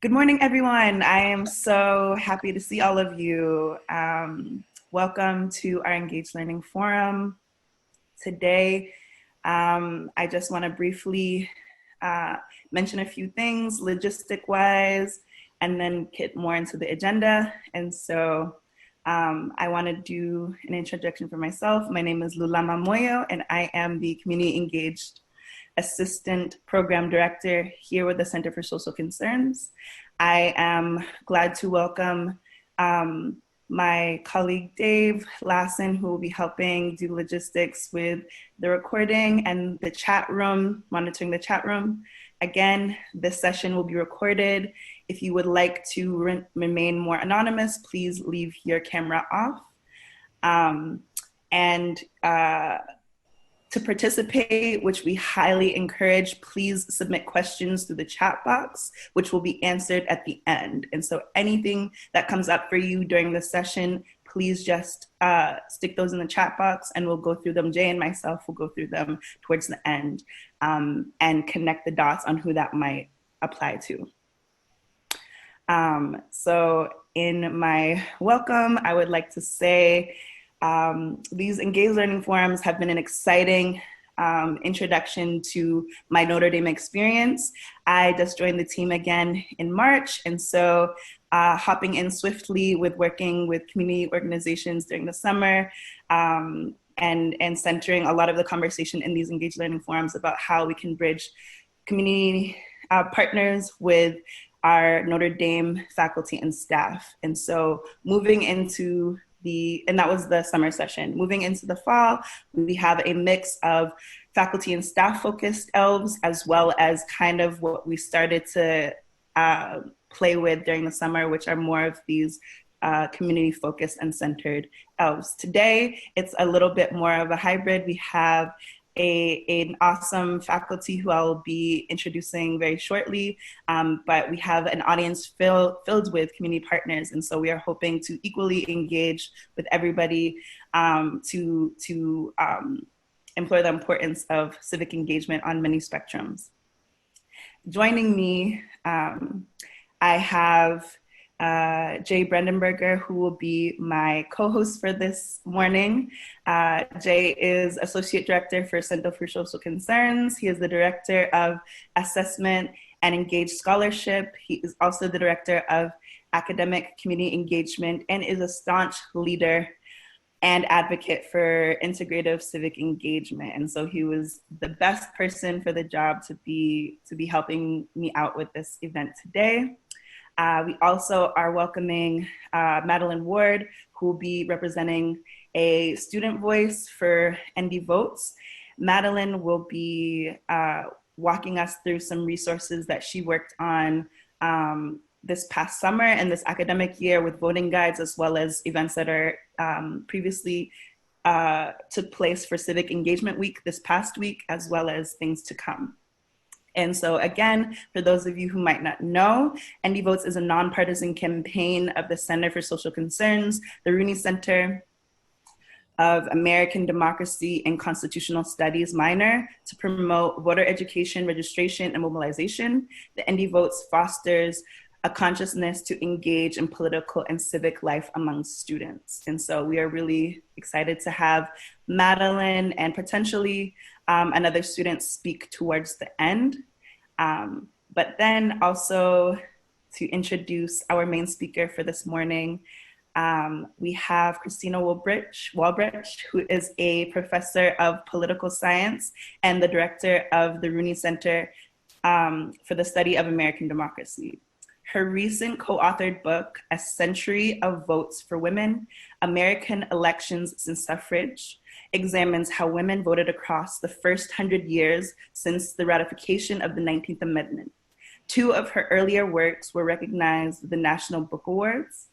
Good morning, everyone. I am so happy to see all of you. Welcome to our Engaged Learning Forum. Today, I just want to briefly mention a few things logistic-wise, and then get more into the agenda. And so I want to do an introduction for myself. My name is Lulama Moyo, and I am the Community Engaged Assistant Program Director here with the Center for Social Concerns. I am glad to welcome my colleague Dave Lassen, who will be helping do logistics with the recording and the chat room, monitoring the chat room. Again, this session will be recorded. If you would like to remain more anonymous, please leave your camera off. To participate, which we highly encourage, please submit questions through the chat box, which will be answered at the end. And so anything that comes up for you during the session, please just stick those in the chat box and we'll go through them. Jay and myself will go through them towards the end and connect the dots on who that might apply to. So in my welcome, I would like to say, these Engaged Learning Forums have been an exciting introduction to my Notre Dame experience. I just joined the team again in March, and so hopping in swiftly with working with community organizations during the summer and centering a lot of the conversation in these Engaged Learning Forums about how we can bridge community partners with our Notre Dame faculty and staff. And so moving into and that was the summer session. Moving into the fall, we have a mix of faculty and staff focused ELVs, as well as kind of what we started to play with during the summer, which are more of these community focused and centered ELVs. Today, it's a little bit more of a hybrid. We have an awesome faculty who I'll be introducing very shortly, but we have an audience filled with community partners, and so we are hoping to equally engage with everybody to employ the importance of civic engagement on many spectrums. Joining me, I have Jay Brandenberger, who will be my co-host for this morning. Jay is Associate Director for Center for Social Concerns. He is the Director of Assessment and Engaged Scholarship. He is also the Director of Academic Community Engagement and is a staunch leader and advocate for integrative civic engagement. And so he was the best person for the job to be helping me out with this event today. We also are welcoming Madeline Ward, who will be representing a student voice for ND Votes. Madeline will be walking us through some resources that she worked on this past summer and this academic year with voting guides, as well as events that are previously took place for Civic Engagement Week this past week, as well as things to come. And so again, for those of you who might not know, ND Votes is a nonpartisan campaign of the Center for Social Concerns, the Rooney Center of American Democracy and Constitutional Studies minor, to promote voter education, registration, and mobilization. The ND Votes fosters a consciousness to engage in political and civic life among students. And so we are really excited to have Madeline and potentially another student speak towards the end. But then also to introduce our main speaker for this morning, we have Christina Walbridge, who is a professor of political science and the director of the Rooney Center for the Study of American Democracy. Her recent co-authored book, A Century of Votes for Women, American Elections Since Suffrage, examines how women voted across the first 100 years since the ratification of the 19th Amendment. Two of her earlier works were recognized with the National Book Awards.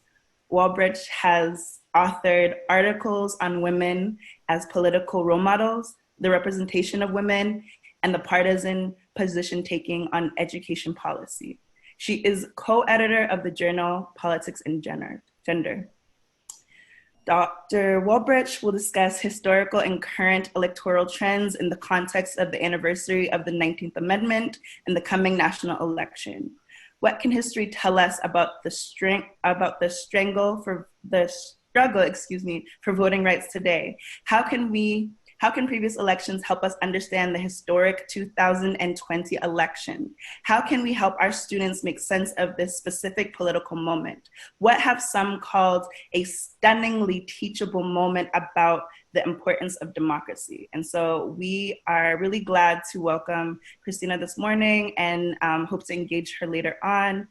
Walbridge has authored articles on women as political role models, the representation of women, and the partisan position taking on education policy. She is co-editor of the journal Politics and Gender. Dr. Walbridge will discuss historical and current electoral trends in the context of the anniversary of the 19th Amendment and the coming national election. What can history tell us about the struggle for voting rights today? How can previous elections help us understand the historic 2020 election? How can we help our students make sense of this specific political moment? What have some called a stunningly teachable moment about the importance of democracy? And so we are really glad to welcome Christina this morning and hope to engage her later on.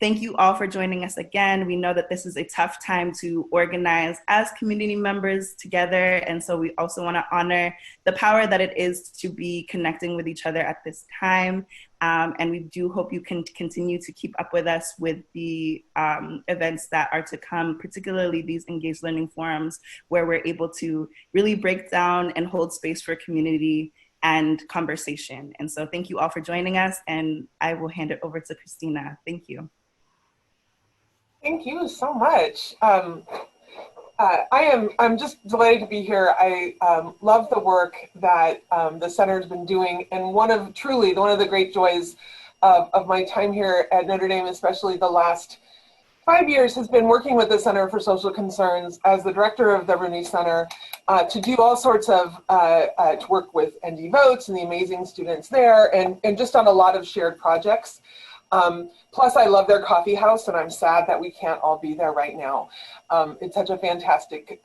Thank you all for joining us again. We know that this is a tough time to organize as community members together. And so we also want to honor the power that it is to be connecting with each other at this time. And we do hope you can continue to keep up with us with the events that are to come, particularly these engaged learning forums, where we're able to really break down and hold space for community and conversation. And so thank you all for joining us, and I will hand it over to Christina. Thank you. Thank you so much. I'm just delighted to be here. I love the work that the center has been doing, and one of the great joys of my time here at Notre Dame, especially the last 5 years, has been working with the Center for Social Concerns as the director of the Rooney Center to do all sorts of, to work with ND Votes and the amazing students there, and just on a lot of shared projects. Plus, I love their coffee house, and I'm sad that we can't all be there right now. It's such a fantastic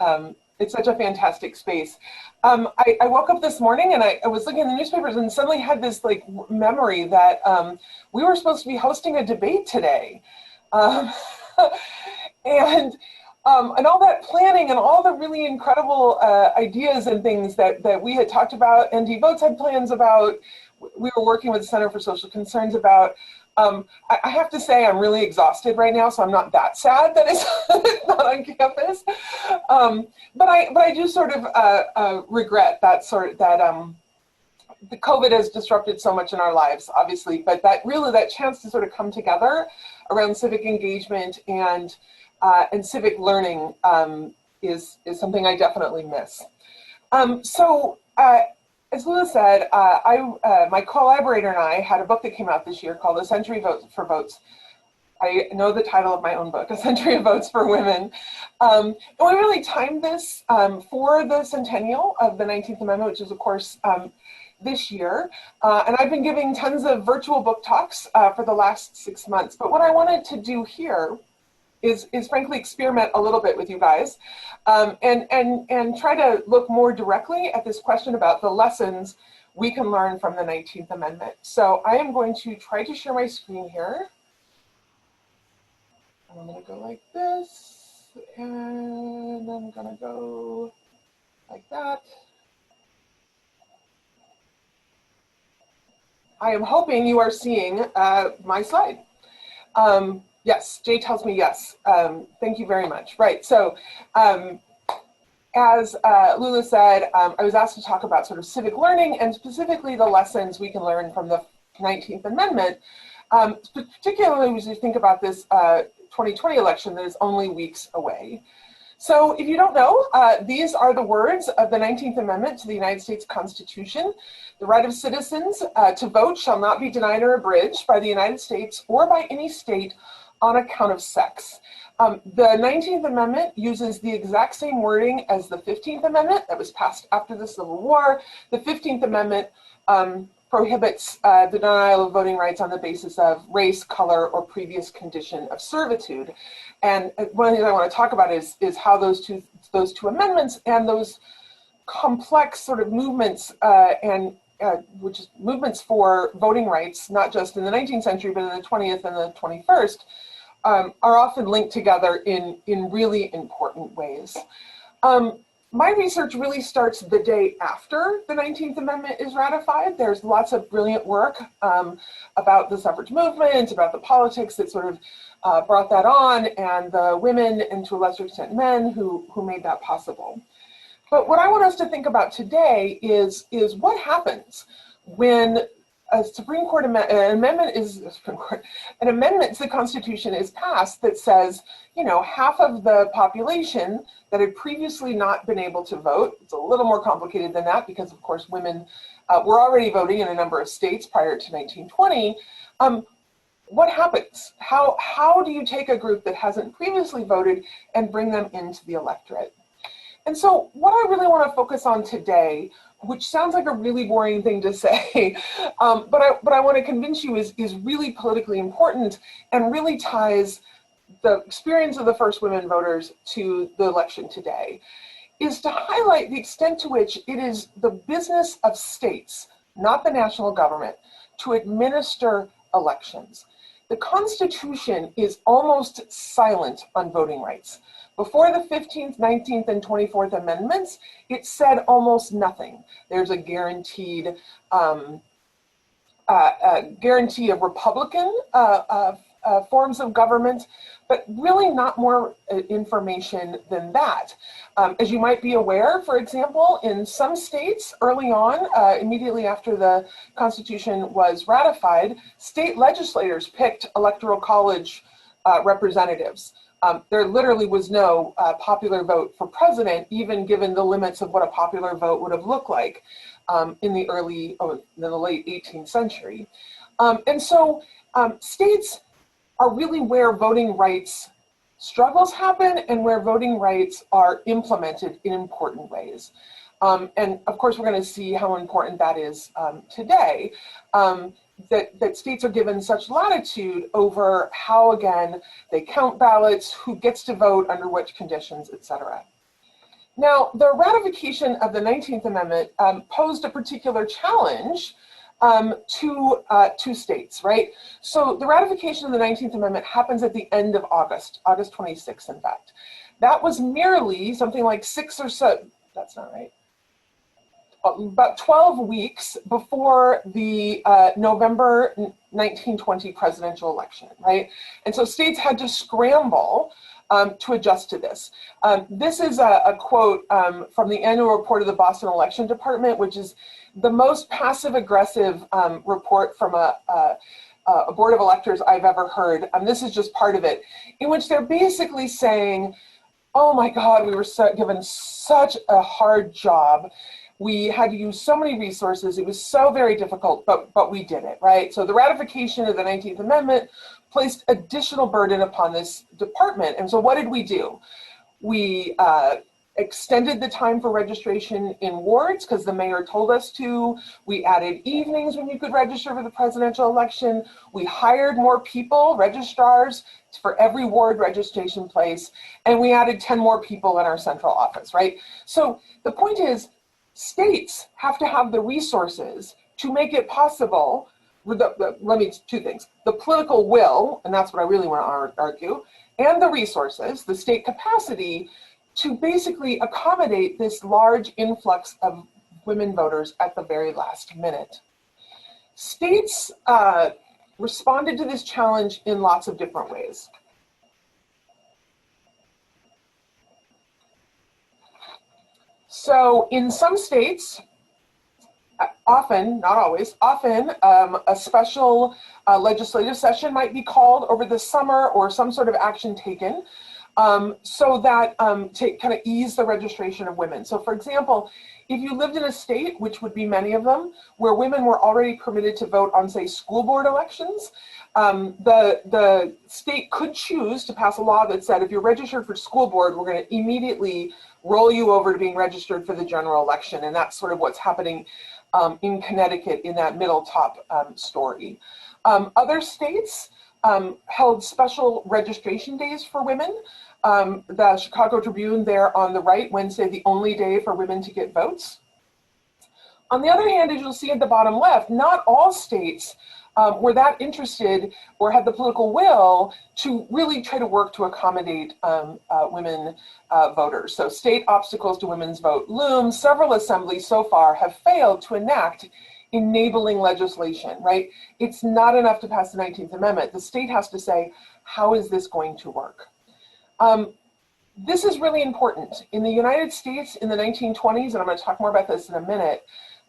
space. I woke up this morning and I was looking at the newspapers and suddenly had this memory that we were supposed to be hosting a debate today. And all that planning and all the really incredible ideas and things that we had talked about, ND Votes had plans about, we were working with the Center for Social Concerns about. I have to say I'm really exhausted right now, so I'm not that sad that it's not on campus. But I do sort of regret that the COVID has disrupted so much in our lives, obviously, but that chance to sort of come together around civic engagement and civic learning is something I definitely miss. As Lula said, my collaborator and I had a book that came out this year called A Century for Votes. I know the title of my own book, A Century of Votes for Women. And we really timed this for the centennial of the 19th Amendment, which is, of course, this year. And I've been giving tons of virtual book talks for the last 6 months. But what I wanted to do here is frankly experiment a little bit with you guys and try to look more directly at this question about the lessons we can learn from the 19th Amendment. So I am going to try to share my screen here. I'm going to go like this, and I'm going to go like that. I am hoping you are seeing my slide. Yes, Jay tells me yes. Thank you very much. Right, so as Lula said, I was asked to talk about sort of civic learning and specifically the lessons we can learn from the 19th Amendment, particularly as we think about this 2020 election that is only weeks away. So if you don't know, these are the words of the 19th Amendment to the United States Constitution. The right of citizens to vote shall not be denied or abridged by the United States or by any state on account of sex. The 19th Amendment uses the exact same wording as the 15th Amendment that was passed after the Civil War. The 15th Amendment prohibits the denial of voting rights on the basis of race, color, or previous condition of servitude. And one of the things I want to talk about is how those two amendments and those complex sort of movements which is movements for voting rights, not just in the 19th century, but in the 20th and the 21st, are often linked together in really important ways. My research really starts the day after the 19th Amendment is ratified. There's lots of brilliant work about the suffrage movement, about the politics that sort of brought that on, and the women, and to a lesser extent men, who made that possible. But what I want us to think about today is what happens when a Supreme Court amendment to the Constitution is passed that says, half of the population that had previously not been able to vote. It's a little more complicated than that because, of course, women were already voting in a number of states prior to 1920. what happens? How do you take a group that hasn't previously voted and bring them into the electorate? And so what I really want to focus on today, which sounds like a really boring thing to say, but I want to convince you is really politically important and really ties the experience of the first women voters to the election today, is to highlight the extent to which it is the business of states, not the national government, to administer elections. The Constitution is almost silent on voting rights. Before the 15th, 19th, and 24th Amendments, it said almost nothing. There's a guaranteed guarantee of Republican forms of government, but really not more information than that. As you might be aware, for example, in some states early on, immediately after the Constitution was ratified, state legislators picked electoral college representatives. There literally was no popular vote for president, even given the limits of what a popular vote would have looked like in the late 18th century. And so states are really where voting rights struggles happen and where voting rights are implemented in important ways. And of course, we're going to see how important that is today, that states are given such latitude over how, again, they count ballots, who gets to vote, under which conditions, et cetera. Now, the ratification of the 19th Amendment posed a particular challenge to states, right? So the ratification of the 19th Amendment happens at the end of August 26th, in fact. That was merely something like 6 or so, that's not right, about 12 weeks before the November 1920 presidential election, right? And so states had to scramble to adjust to this. This is a quote from the annual report of the Boston Election Department, which is the most passive-aggressive report from a board of electors I've ever heard. This is just part of it, in which they're basically saying, oh my God, we were given such a hard job. We had to use so many resources. It was so very difficult, but we did it, right? So the ratification of the 19th Amendment placed additional burden upon this department. And so what did we do? We extended the time for registration in wards because the mayor told us to. We added evenings when you could register for the presidential election. We hired more people, registrars, for every ward registration place. And we added 10 more people in our central office, right? So the point is, states have to have the resources to make it possible. Two things: the political will, and that's what I really want to argue, and the resources, the state capacity, to basically accommodate this large influx of women voters at the very last minute. States responded to this challenge in lots of different ways. So in some states, often, not always, often a special legislative session might be called over the summer or some sort of action taken so that to kind of ease the registration of women. So for example, if you lived in a state, which would be many of them, where women were already permitted to vote on, say, school board elections, the state could choose to pass a law that said, if you're registered for school board, we're going to immediately roll you over to being registered for the general election. And that's sort of what's happening in Connecticut in that middle top story. Other states held special registration days for women. The Chicago Tribune there on the right, Wednesday, the only day for women to get votes. On the other hand, as you'll see at the bottom left, not all states were that interested or had the political will to really try to work to accommodate women voters. So state obstacles to women's vote loom. Several assemblies so far have failed to enact enabling legislation, right? It's not enough to pass the 19th Amendment. The state has to say, how is this going to work? This is really important. In the United States in the 1920s, and I'm going to talk more about this in a minute,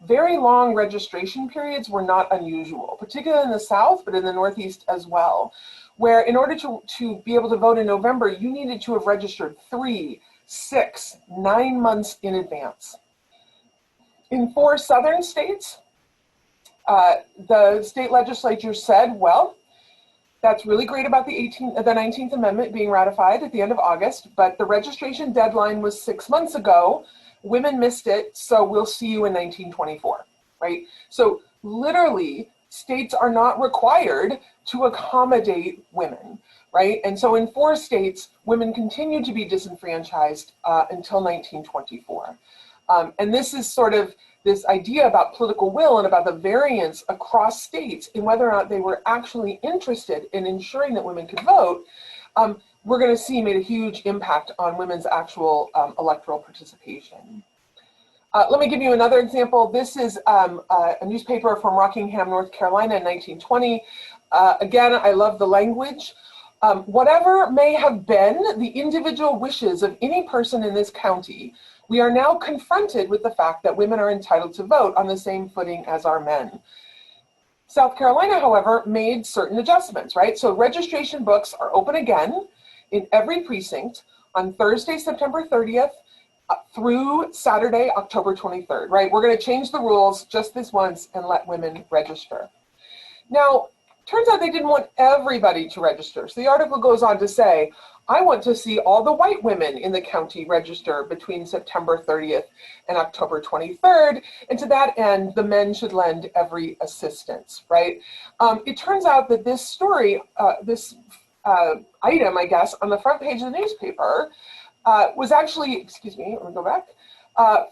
very long registration periods were not unusual, particularly in the South, but in the Northeast as well, where in order to be able to vote in November, you needed to have registered 3, 6, 9 months in advance. In 4 southern states, the state legislature said, well, That's really great about the 19th Amendment being ratified at the end of August, but the registration deadline was 6 months ago. Women missed it, so we'll see you in 1924, right? So literally, states are not required to accommodate women, right? And so in 4 states, women continue to be disenfranchised until 1924. And this is sort of this idea about political will and about the variance across states in whether or not they were actually interested in ensuring that women could vote, we're going to see made a huge impact on women's actual electoral participation. Let me give you another example. This is a newspaper from Rockingham, North Carolina in 1920. Again, I love the language. Whatever may have been the individual wishes of any person in this county, we are now confronted with the fact that women are entitled to vote on the same footing as our men. South Carolina, however, made certain adjustments, right? So registration books are open again in every precinct on Thursday, September 30th through Saturday, October 23rd, right? We're going to change the rules just this once and let women register. Now, turns out they didn't want everybody to register. So the article goes on to say, I want to see all the white women in the county register between September 30th and October 23rd. And to that end, the men should lend every assistance, right? It turns out that this story, this item, I guess, on the front page of the newspaper was actually, excuse me, let me go back,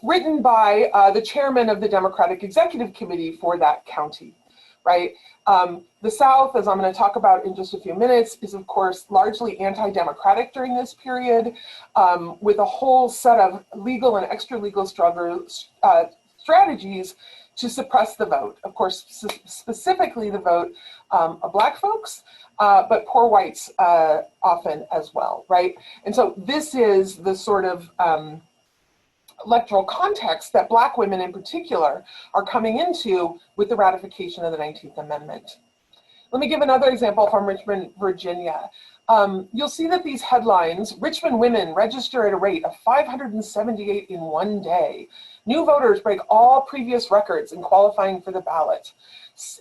written by the chairman of the Democratic Executive Committee for that county, right? The South, as I'm going to talk about in just a few minutes, is of course largely anti-democratic during this period, with a whole set of legal and extra-legal strategies to suppress the vote. Of course, specifically the vote of Black folks, but poor whites often as well, right? And so this is the sort of electoral context that Black women in particular are coming into with the ratification of the 19th Amendment. Let me give another example from Richmond, Virginia. You'll see that these headlines, Richmond women register at a rate of 578 in one day. New voters break all previous records in qualifying for the ballot.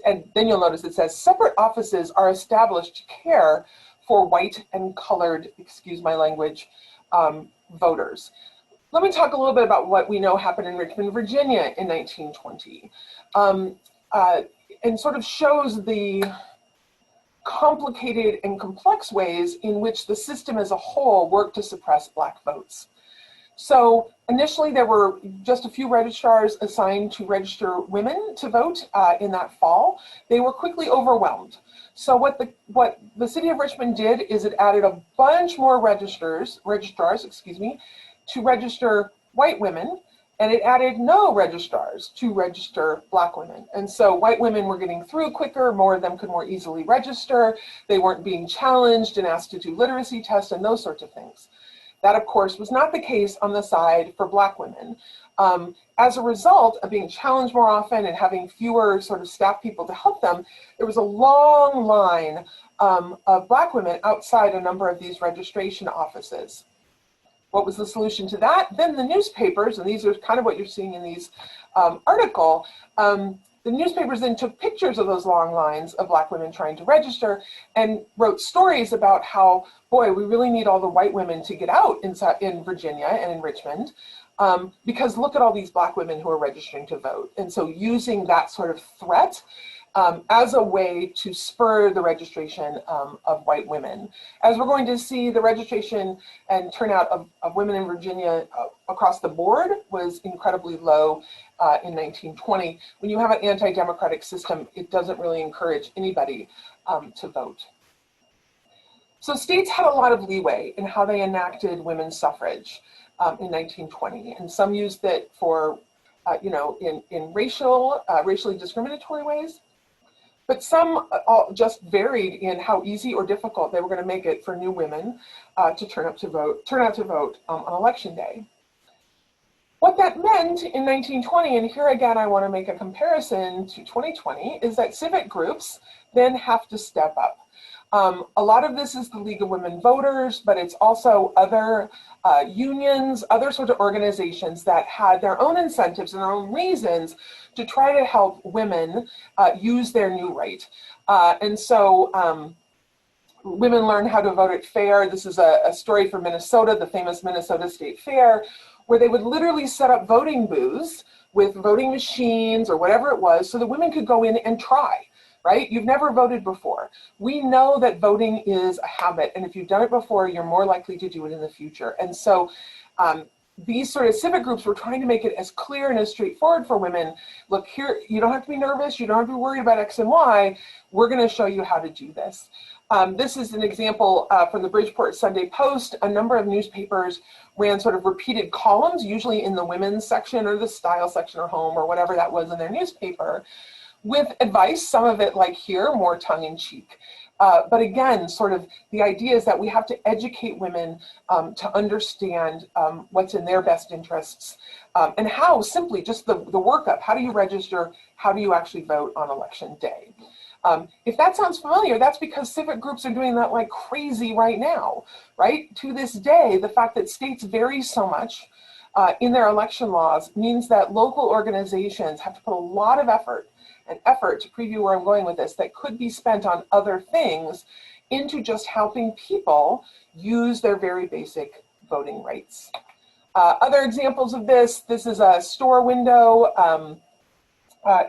And then you'll notice it says separate offices are established to care for white and colored, excuse my language, voters. Let me talk a little bit about what we know happened in Richmond, Virginia in 1920, and sort of shows the complicated and complex ways in which the system as a whole worked to suppress Black votes. So initially there were just a few registrars assigned to register women to vote in that fall. They were quickly overwhelmed. So what the city of Richmond did is it added a bunch more registrars, to register white women, and it added no registrars to register Black women. And so white women were getting through quicker, more of them could more easily register, they weren't being challenged and asked to do literacy tests and those sorts of things. That, of course, was not the case on the side for Black women. As a result of being challenged more often and having fewer sort of staff people to help them, there was a long line of Black women outside a number of these registration offices. What was the solution to that? Then the newspapers, and these are kind of what you're seeing in these article, the newspapers then took pictures of those long lines of Black women trying to register and wrote stories about how, boy, we really need all the white women to get out in Virginia and in Richmond, because look at all these Black women who are registering to vote. And so using that sort of threat as a way to spur the registration of white women. As we're going to see, the registration and turnout of women in Virginia across the board was incredibly low in 1920. When you have an anti-democratic system, it doesn't really encourage anybody to vote. So states had a lot of leeway in how they enacted women's suffrage in 1920, and some used it for, in racially discriminatory ways. But some just varied in how easy or difficult they were going to make it for new women to turn out to vote on election day. What that meant in 1920, and here again I want to make a comparison to 2020, is that civic groups then have to step up. A lot of this is the League of Women Voters, but it's also other unions, other sorts of organizations that had their own incentives and their own reasons to try to help women use their new right. And so women learn how to vote at fair. This is a story from Minnesota, the famous Minnesota State Fair, where they would literally set up voting booths with voting machines or whatever it was so that women could go in and try, right? You've never voted before. We know that voting is a habit, and if you've done it before, you're more likely to do it in the future. And so these sort of civic groups were trying to make it as clear and as straightforward for women. Look, here, you don't have to be nervous. You don't have to be worried about X and Y. We're going to show you how to do this. This is an example from the Bridgeport Sunday Post. A number of newspapers ran sort of repeated columns, usually in the women's section or the style section or home or whatever that was in their newspaper, with advice, some of it like here, more tongue-in-cheek. But again, sort of the idea is that we have to educate women to understand what's in their best interests and how, simply just the workup. How do you register? How do you actually vote on election day? If that sounds familiar, that's because civic groups are doing that like crazy right now, right? To this day, the fact that states vary so much in their election laws means that local organizations have to put a lot of effort to preview where I'm going with this, that could be spent on other things into just helping people use their very basic voting rights. Other examples of this is a store window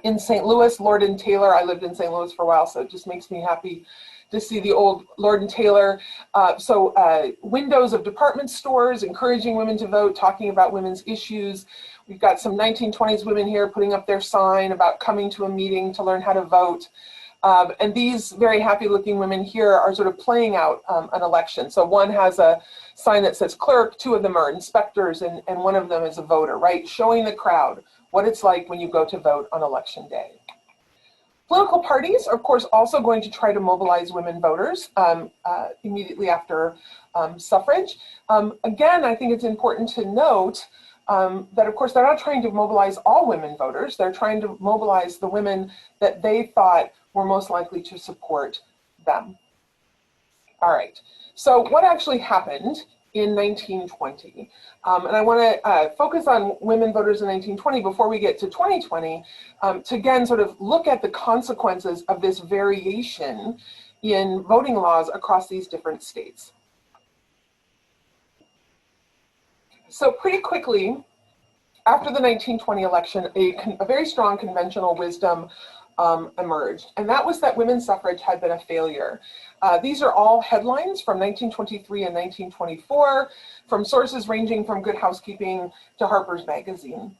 in St. Louis, Lord and Taylor. I lived in St. Louis for a while, so it just makes me happy to see the old Lord and Taylor. Windows of department stores, encouraging women to vote, talking about women's issues. We've got some 1920s women here putting up their sign about coming to a meeting to learn how to vote. And these very happy looking women here are sort of playing out an election. So one has a sign that says clerk, two of them are inspectors, and one of them is a voter, right? Showing the crowd what it's like when you go to vote on election day. Political parties are, of course, also going to try to mobilize women voters immediately after suffrage. Again, I think it's important to note that, of course, they're not trying to mobilize all women voters. They're trying to mobilize the women that they thought were most likely to support them. All right, so what actually happened in 1920? And I want to focus on women voters in 1920 before we get to 2020, to again sort of look at the consequences of this variation in voting laws across these different states. So pretty quickly, after the 1920 election, a very strong conventional wisdom emerged, and that was that women's suffrage had been a failure. These are all headlines from 1923 and 1924, from sources ranging from Good Housekeeping to Harper's Magazine.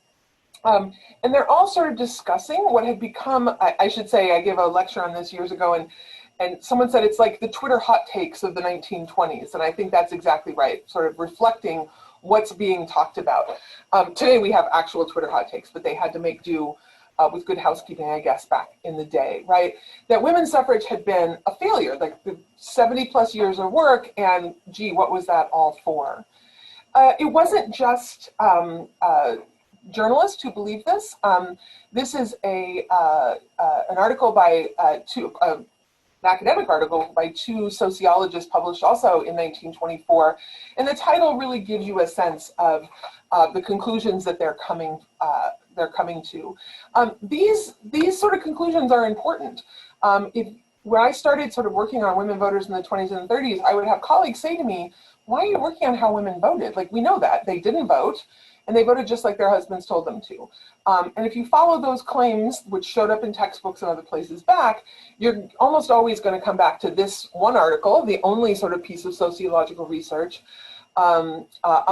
And they're all sort of discussing what had become, I should say, I gave a lecture on this years ago, and someone said it's like the Twitter hot takes of the 1920s, and I think that's exactly right, sort of reflecting what's being talked about. Today we have actual Twitter hot takes, but they had to make do with Good Housekeeping, I guess, back in the day, right? That women's suffrage had been a failure, like 70 plus years of work, and gee, what was that all for? It wasn't just journalists who believed this. This is an article by an academic article by two sociologists published also in 1924, and the title really gives you a sense of the conclusions that they're coming to. These sort of conclusions are important. When I started sort of working on women voters in the 20s and 30s, I would have colleagues say to me, why are you working on how women voted? Like, we know that they didn't vote, and they voted just like their husbands told them to. And if you follow those claims, which showed up in textbooks and other places back, you're almost always going to come back to this one article, the only sort of piece of sociological research on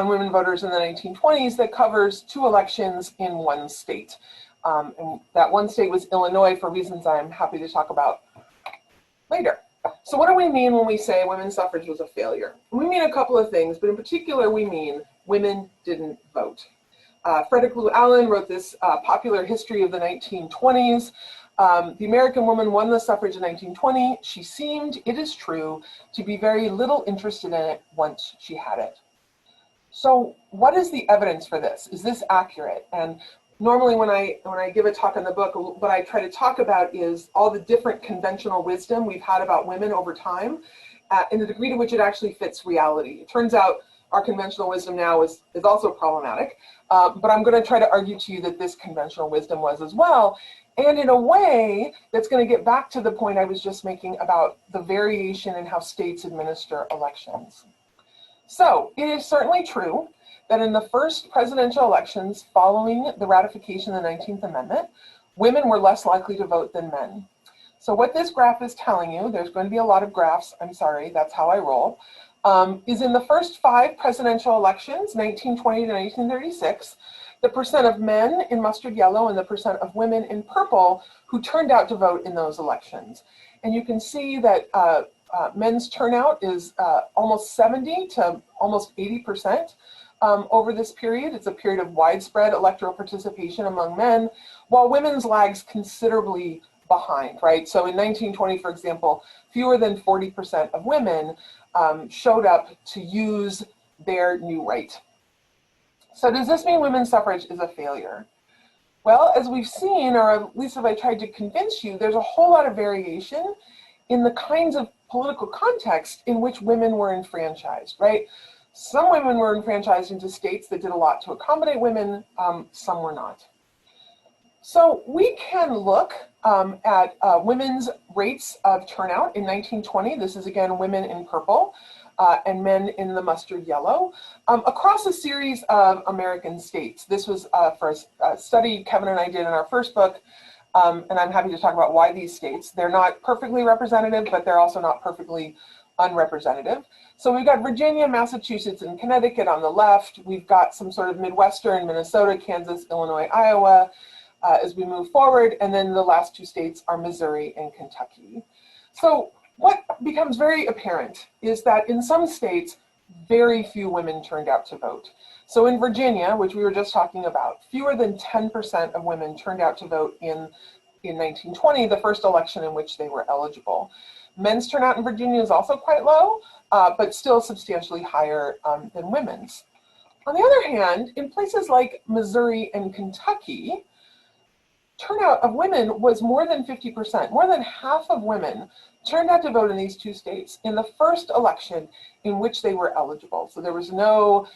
women voters in the 1920s that covers two elections in one state. And that one state was Illinois, for reasons I'm happy to talk about later. So what do we mean when we say women's suffrage was a failure? We mean a couple of things, but in particular we mean women didn't vote. Frederick Lou Allen wrote this popular history of the 1920s. The American woman won the suffrage in 1920. She seemed, it is true, to be very little interested in it once she had it. So what is the evidence for this? Is this accurate? And normally when I give a talk in the book, what I try to talk about is all the different conventional wisdom we've had about women over time, and the degree to which it actually fits reality. It turns out our conventional wisdom now is also problematic, but I'm going to try to argue to you that this conventional wisdom was as well. and in a way that's going to get back to the point I was just making about the variation in how states administer elections. So it is certainly true that in the first presidential elections following the ratification of the 19th Amendment, women were less likely to vote than men. So what this graph is telling you, there's going to be a lot of graphs, I'm sorry, that's how I roll, is in the first 5 presidential elections, 1920 to 1936, the percent of men in mustard yellow and the percent of women in purple who turned out to vote in those elections. And you can see that men's turnout is almost 70 to almost 80% over this period. It's a period of widespread electoral participation among men, while women's lags considerably behind, right? So in 1920, for example, fewer than 40% of women showed up to use their new right. So does this mean women's suffrage is a failure? Well, as we've seen, or at least if I tried to convince you, there's a whole lot of variation in the kinds of political context in which women were enfranchised, right? Some women were enfranchised into states that did a lot to accommodate women, some were not. So we can look at women's rates of turnout in 1920. This is again women in purple and men in the mustard yellow across a series of American states. This was for a study Kevin and I did in our first book, and I'm happy to talk about why these states. They're not perfectly representative, but they're also not perfectly unrepresentative. So we've got Virginia, Massachusetts, and Connecticut on the left. We've got some sort of Midwestern, Minnesota, Kansas, Illinois, Iowa, as we move forward, and then the last 2 states are Missouri and Kentucky. So what becomes very apparent is that in some states, very few women turned out to vote. So in Virginia, which we were just talking about, fewer than 10% of women turned out to vote in 1920, the first election in which they were eligible. Men's turnout in Virginia is also quite low, but still substantially higher than women's. On the other hand, in places like Missouri and Kentucky, turnout of women was more than 50%. More than half of women turned out to vote in these 2 states in the first election in which they were eligible. So there was no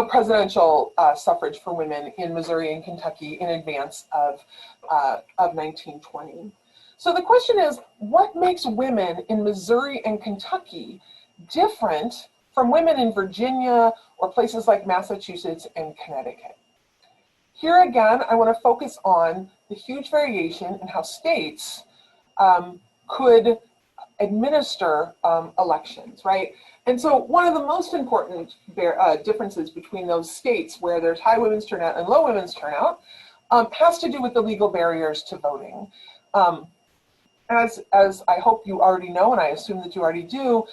presidential suffrage for women in Missouri and Kentucky in advance of 1920. So the question is, what makes women in Missouri and Kentucky different from women in Virginia or places like Massachusetts and Connecticut? Here again, I want to focus on the huge variation in how states could administer elections, right? And so one of the most important differences between those states where there's high women's turnout and low women's turnout has to do with the legal barriers to voting. As I hope you already know, and I assume that you already do,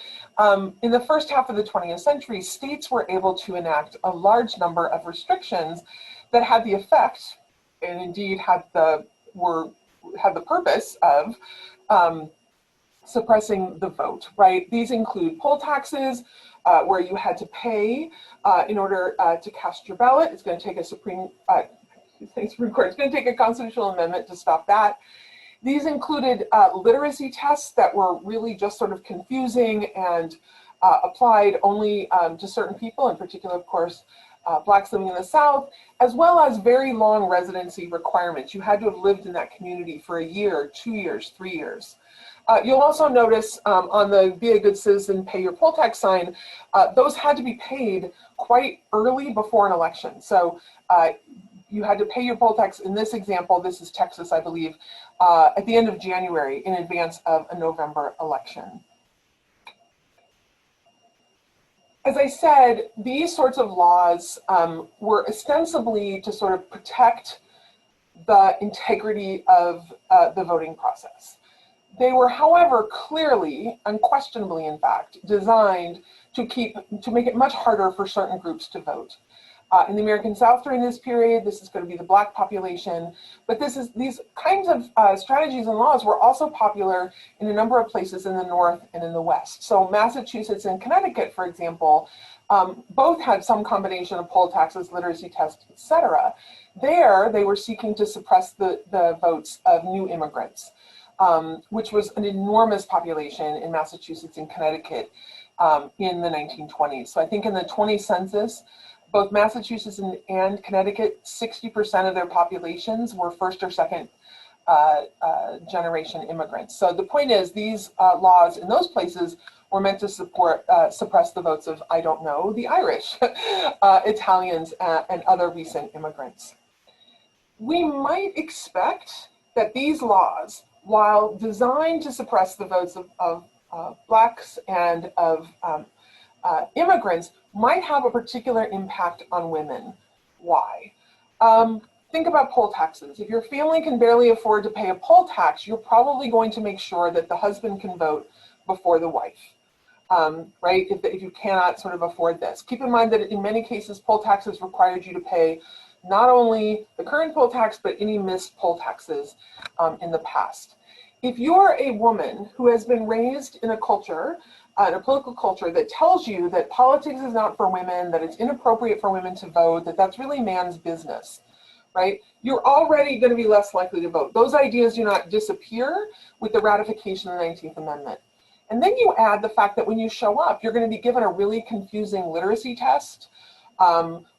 in the first half of the 20th century, states were able to enact a large number of restrictions that had the effect, and indeed had the purpose of suppressing the vote, right? These include poll taxes, where you had to pay in order to cast your ballot. It's going to take a Supreme Court. It's going to take a constitutional amendment to stop that. These included literacy tests that were really just sort of confusing and applied only to certain people, in particular, of course, Blacks living in the South, as well as very long residency requirements. You had to have lived in that community for a year, 2 years, 3 years. You'll also notice on the Be a Good Citizen, Pay Your Poll Tax sign, those had to be paid quite early before an election. So you had to pay your poll tax. In this example, this is Texas, I believe, at the end of January in advance of a November election. As I said, these sorts of laws were ostensibly to sort of protect the integrity of the voting process. They were, however, clearly, unquestionably, in fact, designed to make it much harder for certain groups to vote. In the American South during this period, this is going to be the Black population, but these kinds of strategies and laws were also popular in a number of places in the North and in the West. So Massachusetts and Connecticut, for example, both had some combination of poll taxes, literacy tests, etc. There, they were seeking to suppress the votes of new immigrants, which was an enormous population in Massachusetts and Connecticut in the 1920s. So I think in the 20 census, Both Massachusetts and Connecticut, 60% of their populations were first or second generation immigrants. So the point is, these laws in those places were meant to suppress the votes of, I don't know, the Irish, Italians, and other recent immigrants. We might expect that these laws, while designed to suppress the votes of Blacks and of immigrants, might have a particular impact on women. Why? Think about poll taxes. If your family can barely afford to pay a poll tax, you're probably going to make sure that the husband can vote before the wife, right? If you cannot sort of afford this. Keep in mind that in many cases, poll taxes required you to pay not only the current poll tax, but any missed poll taxes in the past. If you're a woman who has been raised in a culture, in a political culture that tells you that politics is not for women, that it's inappropriate for women to vote, that that's really man's business, right? You're already going to be less likely to vote. Those ideas do not disappear with the ratification of the 19th Amendment. And then you add the fact that when you show up, you're going to be given a really confusing literacy test,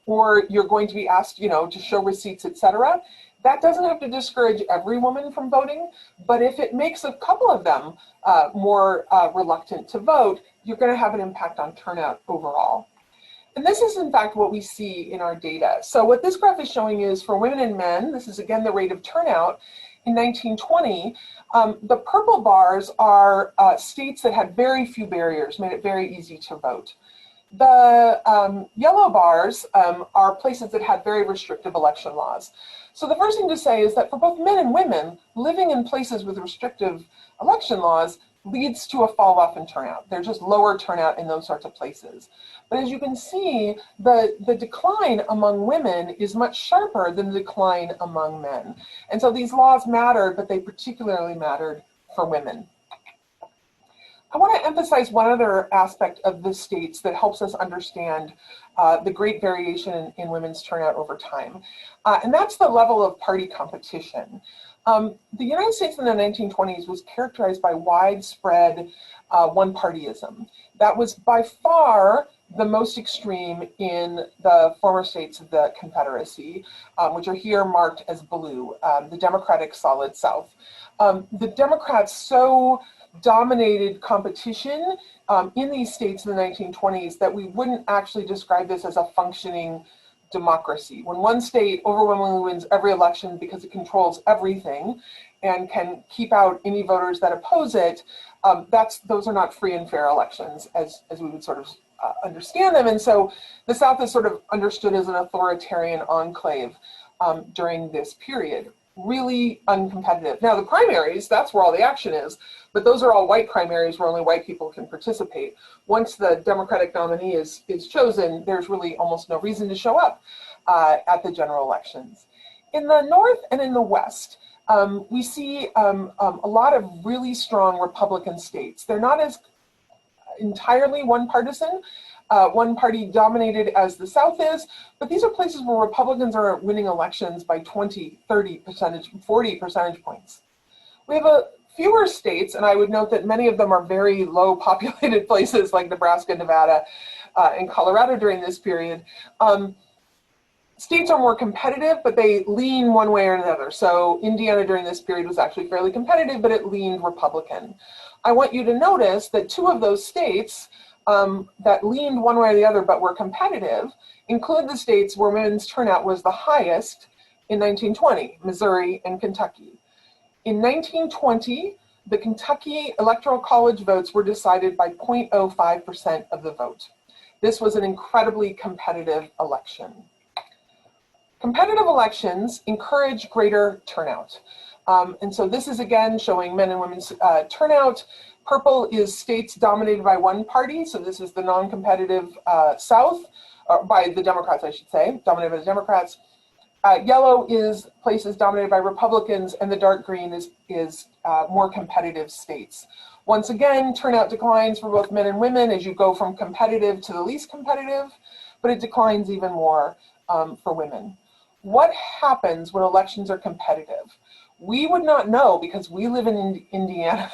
or you're going to be asked, to show receipts, etc. That doesn't have to discourage every woman from voting, but if it makes a couple of them more reluctant to vote, you're going to have an impact on turnout overall. And this is, in fact, what we see in our data. So what this graph is showing is for women and men, this is, again, the rate of turnout in 1920. The purple bars are states that had very few barriers, made it very easy to vote. The yellow bars are places that had very restrictive election laws. So the first thing to say is that for both men and women, living in places with restrictive election laws leads to a fall off in turnout. There's just lower turnout in those sorts of places. But as you can see, the decline among women is much sharper than the decline among men. And so these laws mattered, but they particularly mattered for women. I want to emphasize one other aspect of the states that helps us understand the great variation in women's turnout over time. And that's the level of party competition. The United States in the 1920s was characterized by widespread one-partyism. That was by far the most extreme in the former states of the Confederacy, which are here marked as blue, the Democratic Solid South. The Democrats so dominated competition in these states in the 1920s that we wouldn't actually describe this as a functioning democracy. When one state overwhelmingly wins every election because it controls everything and can keep out any voters that oppose it, those are not free and fair elections as we would sort of understand them. And so the South is sort of understood as an authoritarian enclave during this period. Really uncompetitive. Now the primaries, that's where all the action is, but those are all white primaries where only white people can participate. Once the Democratic nominee is chosen, there's really almost no reason to show up at the general elections. In the North and in the West, we see a lot of really strong Republican states. They're not as entirely one partisan, one party dominated as the South is, but these are places where Republicans are winning elections by 20, 30 percentage, 40 percentage points. We have fewer states, and I would note that many of them are very low populated places like Nebraska, Nevada, and Colorado during this period. States are more competitive, but they lean one way or another. So Indiana during this period was actually fairly competitive, but it leaned Republican. I want you to notice that two of those states that leaned one way or the other but were competitive include the states where women's turnout was the highest in 1920, Missouri and Kentucky. In 1920, the Kentucky Electoral College votes were decided by 0.05% of the vote. This was an incredibly competitive election. Competitive elections encourage greater turnout. And so this is again showing men and women's turnout. Purple is states dominated by one party, so this is the non-competitive South, or by the Democrats, I should say, dominated by the Democrats. Yellow is places dominated by Republicans, and the dark green is more competitive states. Once again, turnout declines for both men and women as you go from competitive to the least competitive, but it declines even more for women. What happens when elections are competitive? We would not know because we live in Indiana.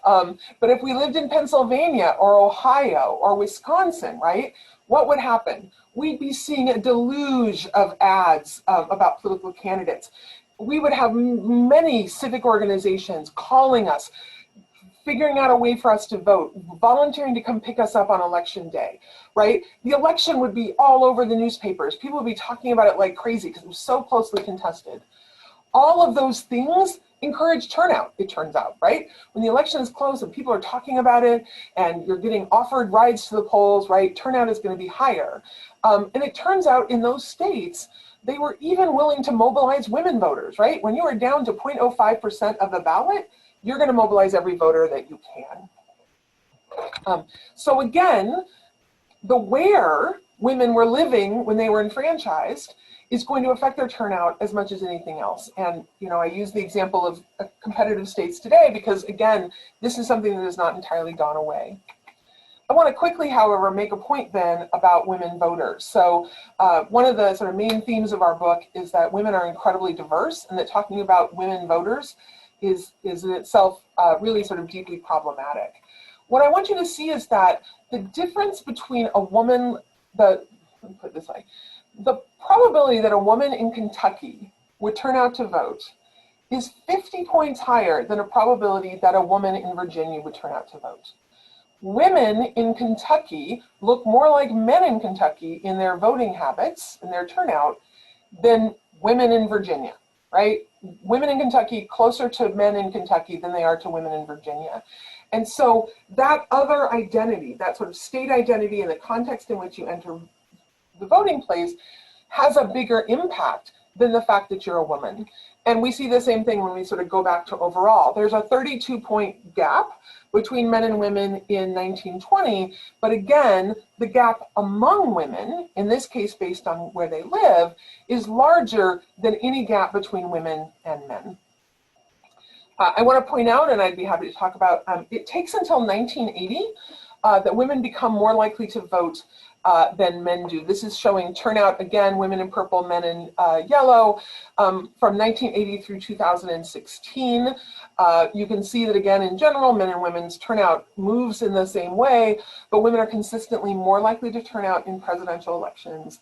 But if we lived in Pennsylvania or Ohio or Wisconsin, right, what would happen? We'd be seeing a deluge of ads about political candidates. We would have many civic organizations calling us, figuring out a way for us to vote, volunteering to come pick us up on election day, right? The election would be all over the newspapers. People would be talking about it like crazy because it was so closely contested. All of those things encourage turnout, it turns out, right? When the election is close and people are talking about it and you're getting offered rides to the polls, right, turnout is going to be higher. And it turns out in those states, they were even willing to mobilize women voters, right? When you are down to 0.05% of the ballot, you're going to mobilize every voter that you can. So again, the where women were living when they were enfranchised is going to affect their turnout as much as anything else. And I use the example of competitive states today because, again, this is something that has not entirely gone away. I want to quickly, however, make a point then about women voters. So one of the sort of main themes of our book is that women are incredibly diverse and that talking about women voters is in itself really sort of deeply problematic. What I want you to see is that the difference between a woman, let me put it this way, the probability that a woman in Kentucky would turn out to vote is 50 points higher than a probability that a woman in Virginia would turn out to vote. Women in Kentucky look more like men in Kentucky in their voting habits and their turnout than women in Virginia, right? Women in Kentucky closer to men in Kentucky than they are to women in Virginia. And so that other identity, that sort of state identity and the context in which you enter the voting place has a bigger impact than the fact that you're a woman. And we see the same thing when we sort of go back to overall. There's a 32-point gap between men and women in 1920, but again, the gap among women, in this case based on where they live, is larger than any gap between women and men. I want to point out, and I'd be happy to talk about, it takes until 1980 that women become more likely to vote than men do. This is showing turnout, again, women in purple, men in yellow, from 1980 through 2016. You can see that, again, in general, men and women's turnout moves in the same way, but women are consistently more likely to turn out in presidential elections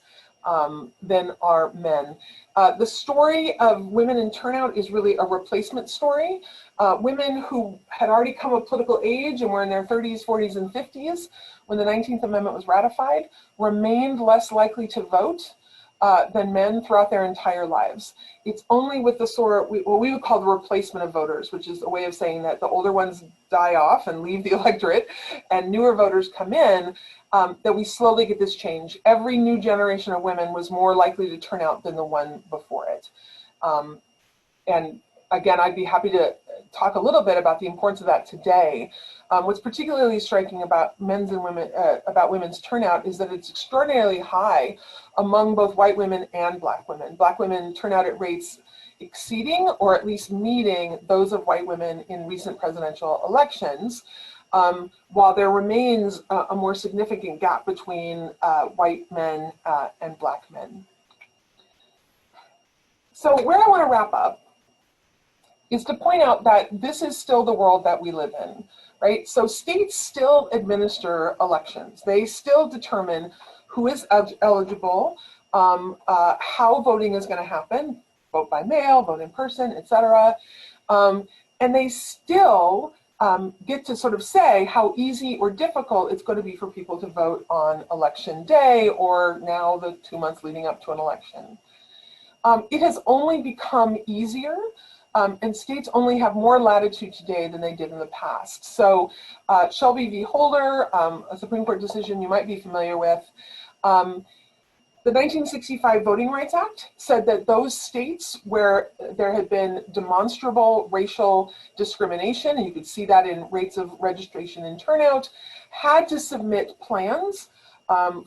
than are men. The story of women in turnout is really a replacement story. Women who had already come of political age and were in their 30s, 40s, and 50s when the 19th Amendment was ratified remained less likely to vote than men throughout their entire lives. It's only with the sort of what we would call the replacement of voters, which is a way of saying that the older ones die off and leave the electorate and newer voters come in, that we slowly get this change. Every new generation of women was more likely to turn out than the one before it. And again, I'd be happy to talk a little bit about the importance of that today. What's particularly striking about women's turnout is that it's extraordinarily high among both white women and black women. Black women turn out at rates exceeding or at least meeting those of white women in recent presidential elections, while there remains a more significant gap between white men and black men. So where I want to wrap up is to point out that this is still the world that we live in, right? So states still administer elections. They still determine who is eligible, how voting is going to happen, vote by mail, vote in person, etc. And they still get to sort of say how easy or difficult it's going to be for people to vote on election day or now the 2 months leading up to an election. It has only become easier, and states only have more latitude today than they did in the past. So Shelby v. Holder, a Supreme Court decision you might be familiar with, the 1965 Voting Rights Act said that those states where there had been demonstrable racial discrimination, and you could see that in rates of registration and turnout, had to submit plans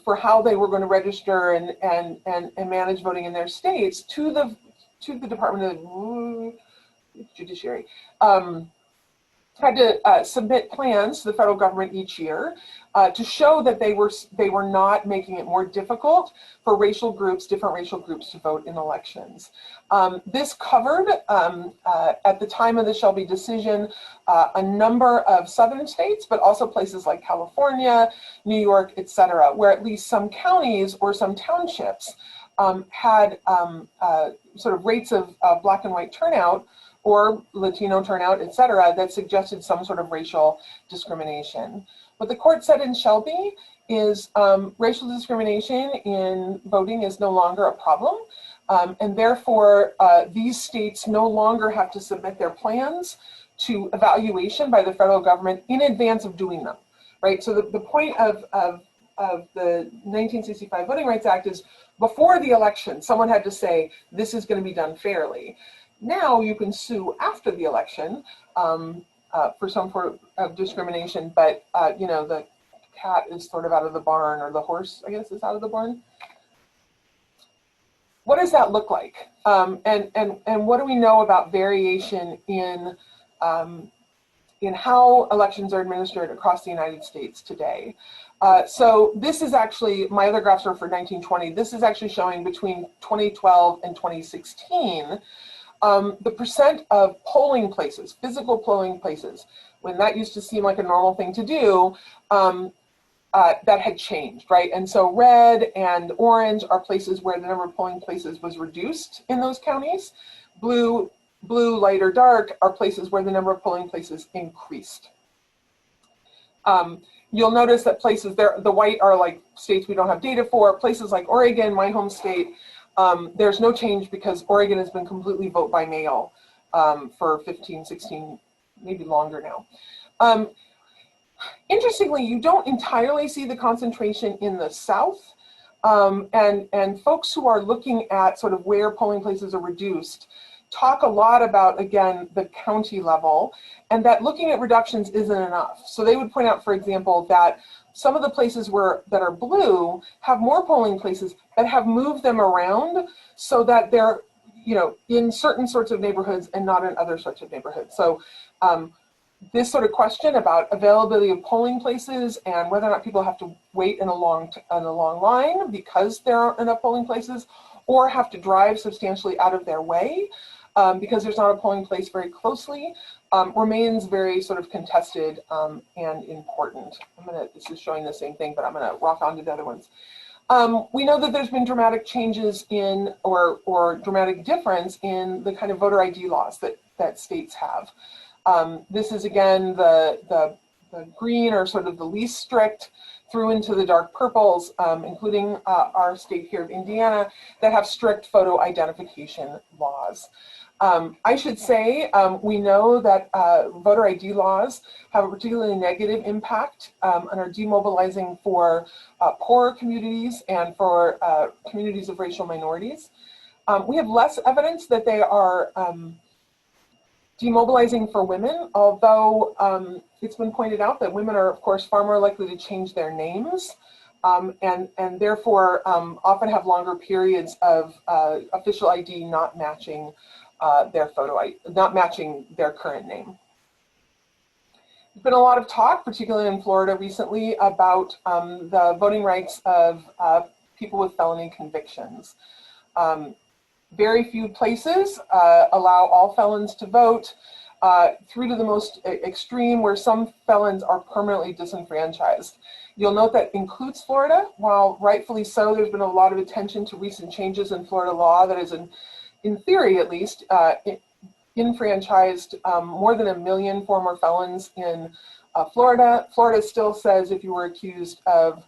for how they were going to register and manage voting in their states to the Department of Judiciary. had to submit plans to the federal government each year to show that they were not making it more difficult for different racial groups to vote in elections. This covered, at the time of the Shelby decision, a number of southern states, but also places like California, New York, etc., where at least some counties or some townships had sort of rates of black and white turnout or Latino turnout, et cetera, that suggested some sort of racial discrimination. What the court said in Shelby is racial discrimination in voting is no longer a problem, and therefore these states no longer have to submit their plans to evaluation by the federal government in advance of doing them, right? So the point of the 1965 Voting Rights Act is before the election, someone had to say, this is going to be done fairly. Now you can sue after the election for some form of discrimination, but you know, the cat is sort of out of the barn, or the horse, I guess, is out of the barn. What does that look like? And what do we know about variation in how elections are administered across the United States today? So this is actually, my other graphs are for 1920. This is actually showing between 2012 and 2016, the percent of polling places, physical polling places, when that used to seem like a normal thing to do, that had changed, right? And so red and orange are places where the number of polling places was reduced in those counties. Blue, light, or dark are places where the number of polling places increased. You'll notice that places there, the white are like states we don't have data for. Places like Oregon, my home state, there's no change because Oregon has been completely vote by mail for 15, 16, maybe longer now. Interestingly, you don't entirely see the concentration in the South. And folks who are looking at sort of where polling places are reduced talk a lot about, again, the county level, and that looking at reductions isn't enough. So they would point out, for example, that some of the places that are blue have more polling places that have moved them around so that they're, you know, in certain sorts of neighborhoods and not in other sorts of neighborhoods. So this sort of question about availability of polling places and whether or not people have to wait in a long line because there aren't enough polling places, or have to drive substantially out of their way because there's not a polling place very closely, remains very sort of contested and important. This is showing the same thing, but I'm gonna rock on to the other ones. We know that there's been dramatic changes in, or dramatic difference in the kind of voter ID laws that states have. This is again the green, or sort of the least strict, through into the dark purples, including our state here of Indiana, that have strict photo identification laws. I should say, we know that voter ID laws have a particularly negative impact and are demobilizing for poorer communities and for communities of racial minorities. We have less evidence that they are demobilizing for women, although it's been pointed out that women are, of course, far more likely to change their names and therefore often have longer periods of official ID not matching their photo ID, not matching their current name. There's been a lot of talk, particularly in Florida recently, about the voting rights of people with felony convictions. Very few places allow all felons to vote, through to the most extreme, where some felons are permanently disenfranchised. You'll note that includes Florida. While rightfully so, there's been a lot of attention to recent changes in Florida law that is, in theory at least, enfranchised more than 1 million former felons in Florida. Florida still says if you were accused of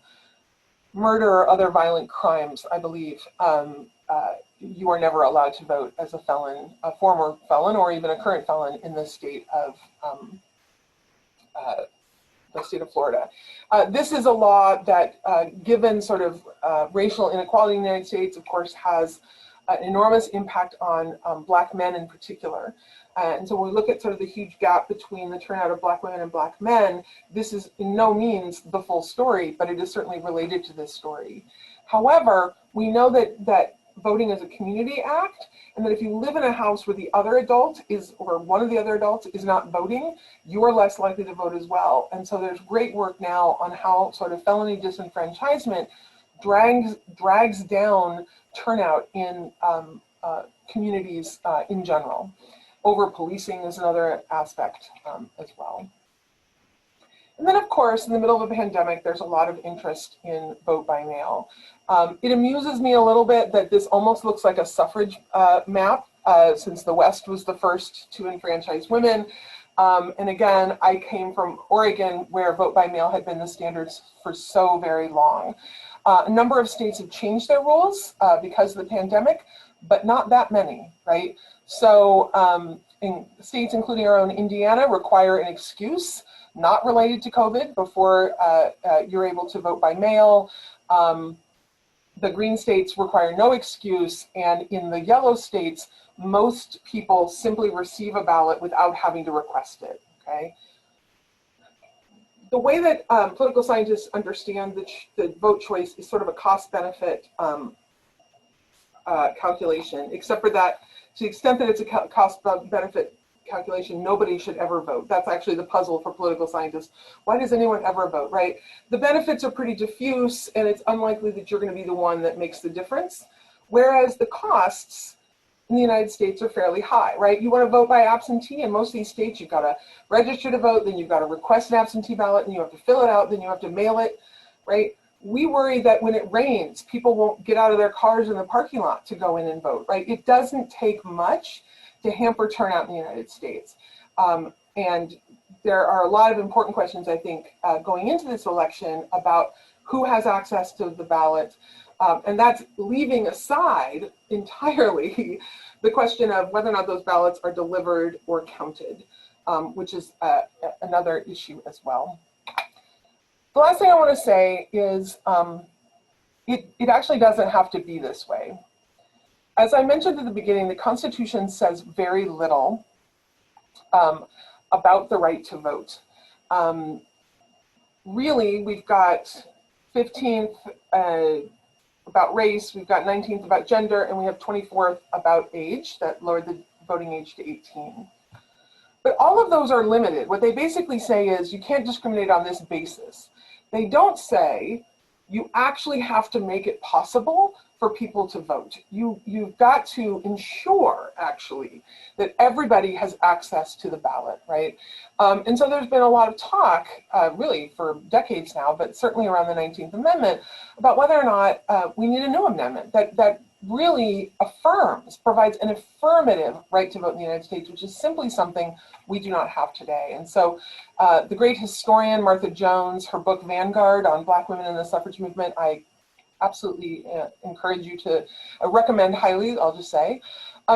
murder or other violent crimes, I believe, you are never allowed to vote as a felon, a former felon, or even a current felon in the state of Florida. This is a law that, given sort of racial inequality in the United States, of course, has an enormous impact on Black men in particular. And so when we look at sort of the huge gap between the turnout of Black women and Black men, this is in no means the full story, but it is certainly related to this story. However, we know that voting as a community act, and that if you live in a house where the other adult is, or one of the other adults is not voting, you're less likely to vote as well. And so there's great work now on how sort of felony disenfranchisement drags down turnout in communities in general. Over policing is another aspect as well. And then, of course, in the middle of a pandemic, there's a lot of interest in vote by mail. It amuses me a little bit that this almost looks like a suffrage map, since the West was the first to enfranchise women. And again, I came from Oregon, where vote by mail had been the standards for so very long. A number of states have changed their rules because of the pandemic, but not that many, right? So in states, including our own Indiana, require an excuse not related to COVID before you're able to vote by mail. The green states require no excuse, and in the yellow states, most people simply receive a ballot without having to request it, okay? The way that political scientists understand the vote choice is sort of a cost-benefit calculation, except for that, to the extent that it's a cost-benefit calculation, nobody should ever vote. That's actually the puzzle for political scientists. Why does anyone ever vote, right? The benefits are pretty diffuse, and it's unlikely that you're going to be the one that makes the difference. Whereas the costs in the United States are fairly high, right? You want to vote by absentee, in most of these states, you've got to register to vote, then you've got to request an absentee ballot, and you have to fill it out, then you have to mail it, right? We worry that when it rains, people won't get out of their cars in the parking lot to go in and vote, right? It doesn't take much to hamper turnout in the United States. And there are a lot of important questions, I think, going into this election about who has access to the ballot. And that's leaving aside entirely the question of whether or not those ballots are delivered or counted, which is another issue as well. The last thing I want to say is it actually doesn't have to be this way. As I mentioned at the beginning, the Constitution says very little about the right to vote. Really, we've got 15th about race, we've got 19th about gender, and we have 24th about age, that lowered the voting age to 18. But all of those are limited. What they basically say is you can't discriminate on this basis. They don't say you actually have to make it possible for people to vote. You've got to ensure, actually, that everybody has access to the ballot, right? And so there's been a lot of talk, really for decades now, but certainly around the 19th Amendment, about whether or not we need a new amendment that really provides an affirmative right to vote in the United States, which is simply something we do not have today. And so the great historian Martha Jones, her book Vanguard on Black women in the suffrage movement, I absolutely encourage you to recommend highly, I'll just say,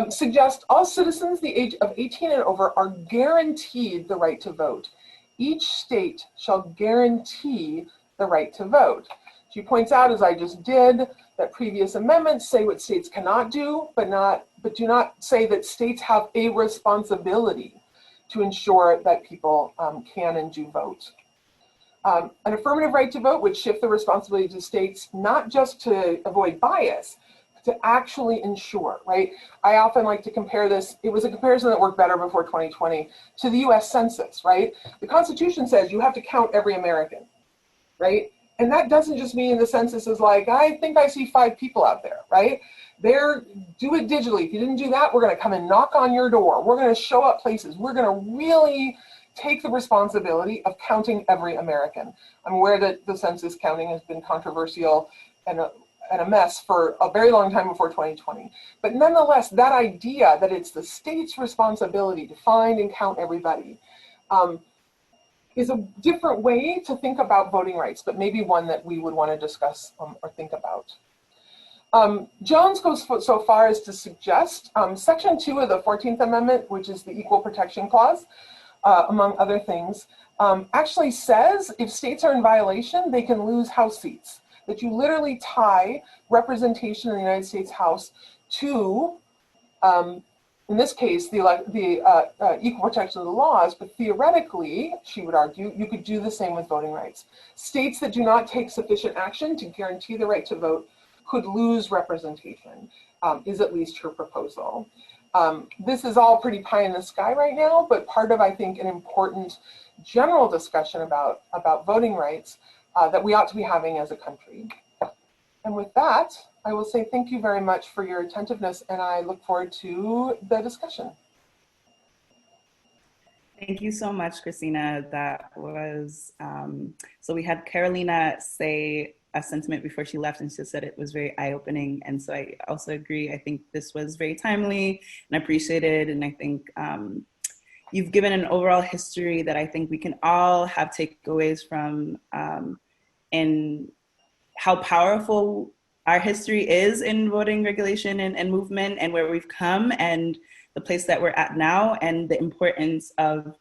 suggest all citizens the age of 18 and over are guaranteed the right to vote. Each state shall guarantee the right to vote. She points out, as I just did, that previous amendments say what states cannot do, but do not say that states have a responsibility to ensure that people can and do vote. An affirmative right to vote would shift the responsibility to states, not just to avoid bias, to actually ensure, right? I often like to compare this, it was a comparison that worked better before 2020, to the US Census, right? The Constitution says you have to count every American, right? And that doesn't just mean the census is like, I think I see 5 people out there, right? Do it digitally. If you didn't do that, we're gonna come and knock on your door. We're gonna show up places. We're gonna really take the responsibility of counting every American. I'm aware that the census counting has been controversial and a mess for a very long time before 2020. But nonetheless, that idea that it's the state's responsibility to find and count everybody is a different way to think about voting rights, but maybe one that we would want to discuss or think about. Jones goes so far as to suggest Section 2 of the 14th Amendment, which is the Equal Protection Clause, among other things, actually says if states are in violation, they can lose House seats. That you literally tie representation in the United States House to, in this case, the equal protection of the laws, but theoretically, she would argue, you could do the same with voting rights. States that do not take sufficient action to guarantee the right to vote could lose representation. is at least her proposal. This is all pretty pie in the sky right now, but part of, I think, an important general discussion about voting rights that we ought to be having as a country. And with that, I will say thank you very much for your attentiveness, and I look forward to the discussion. Thank you so much, Christina. That was, so we had Carolina say a sentiment before she left, and she said it was very eye-opening. And so I also agree. I think this was very timely and appreciated. And I think you've given an overall history that I think we can all have takeaways from, in how powerful our history is in voting regulation and movement, and where we've come, and the place that we're at now, and the importance of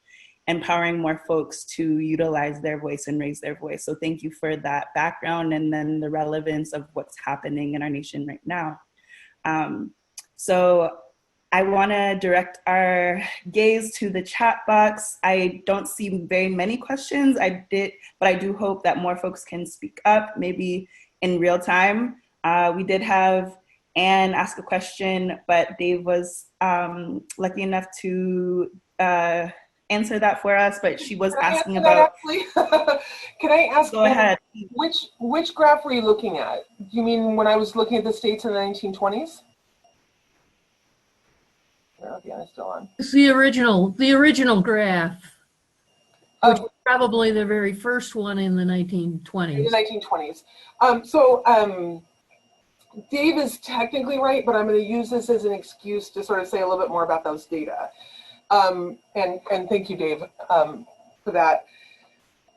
empowering more folks to utilize their voice and raise their voice. So thank you for that background, and then the relevance of what's happening in our nation right now. So I wanna direct our gaze to the chat box. I don't see very many questions, but I do hope that more folks can speak up, maybe in real time. We did have Anne ask a question, but Dave was lucky enough to answer that for us, but she was asking about— Can I ask— Go ahead. Which graph were you looking at? You mean when I was looking at the states in the 1920s? Yeah, still on. It's the original graph, which is probably the very first one in the 1920s. In the 1920s. Dave is technically right, but I'm going to use this as an excuse to sort of say a little bit more about those data. And thank you, Dave, for that.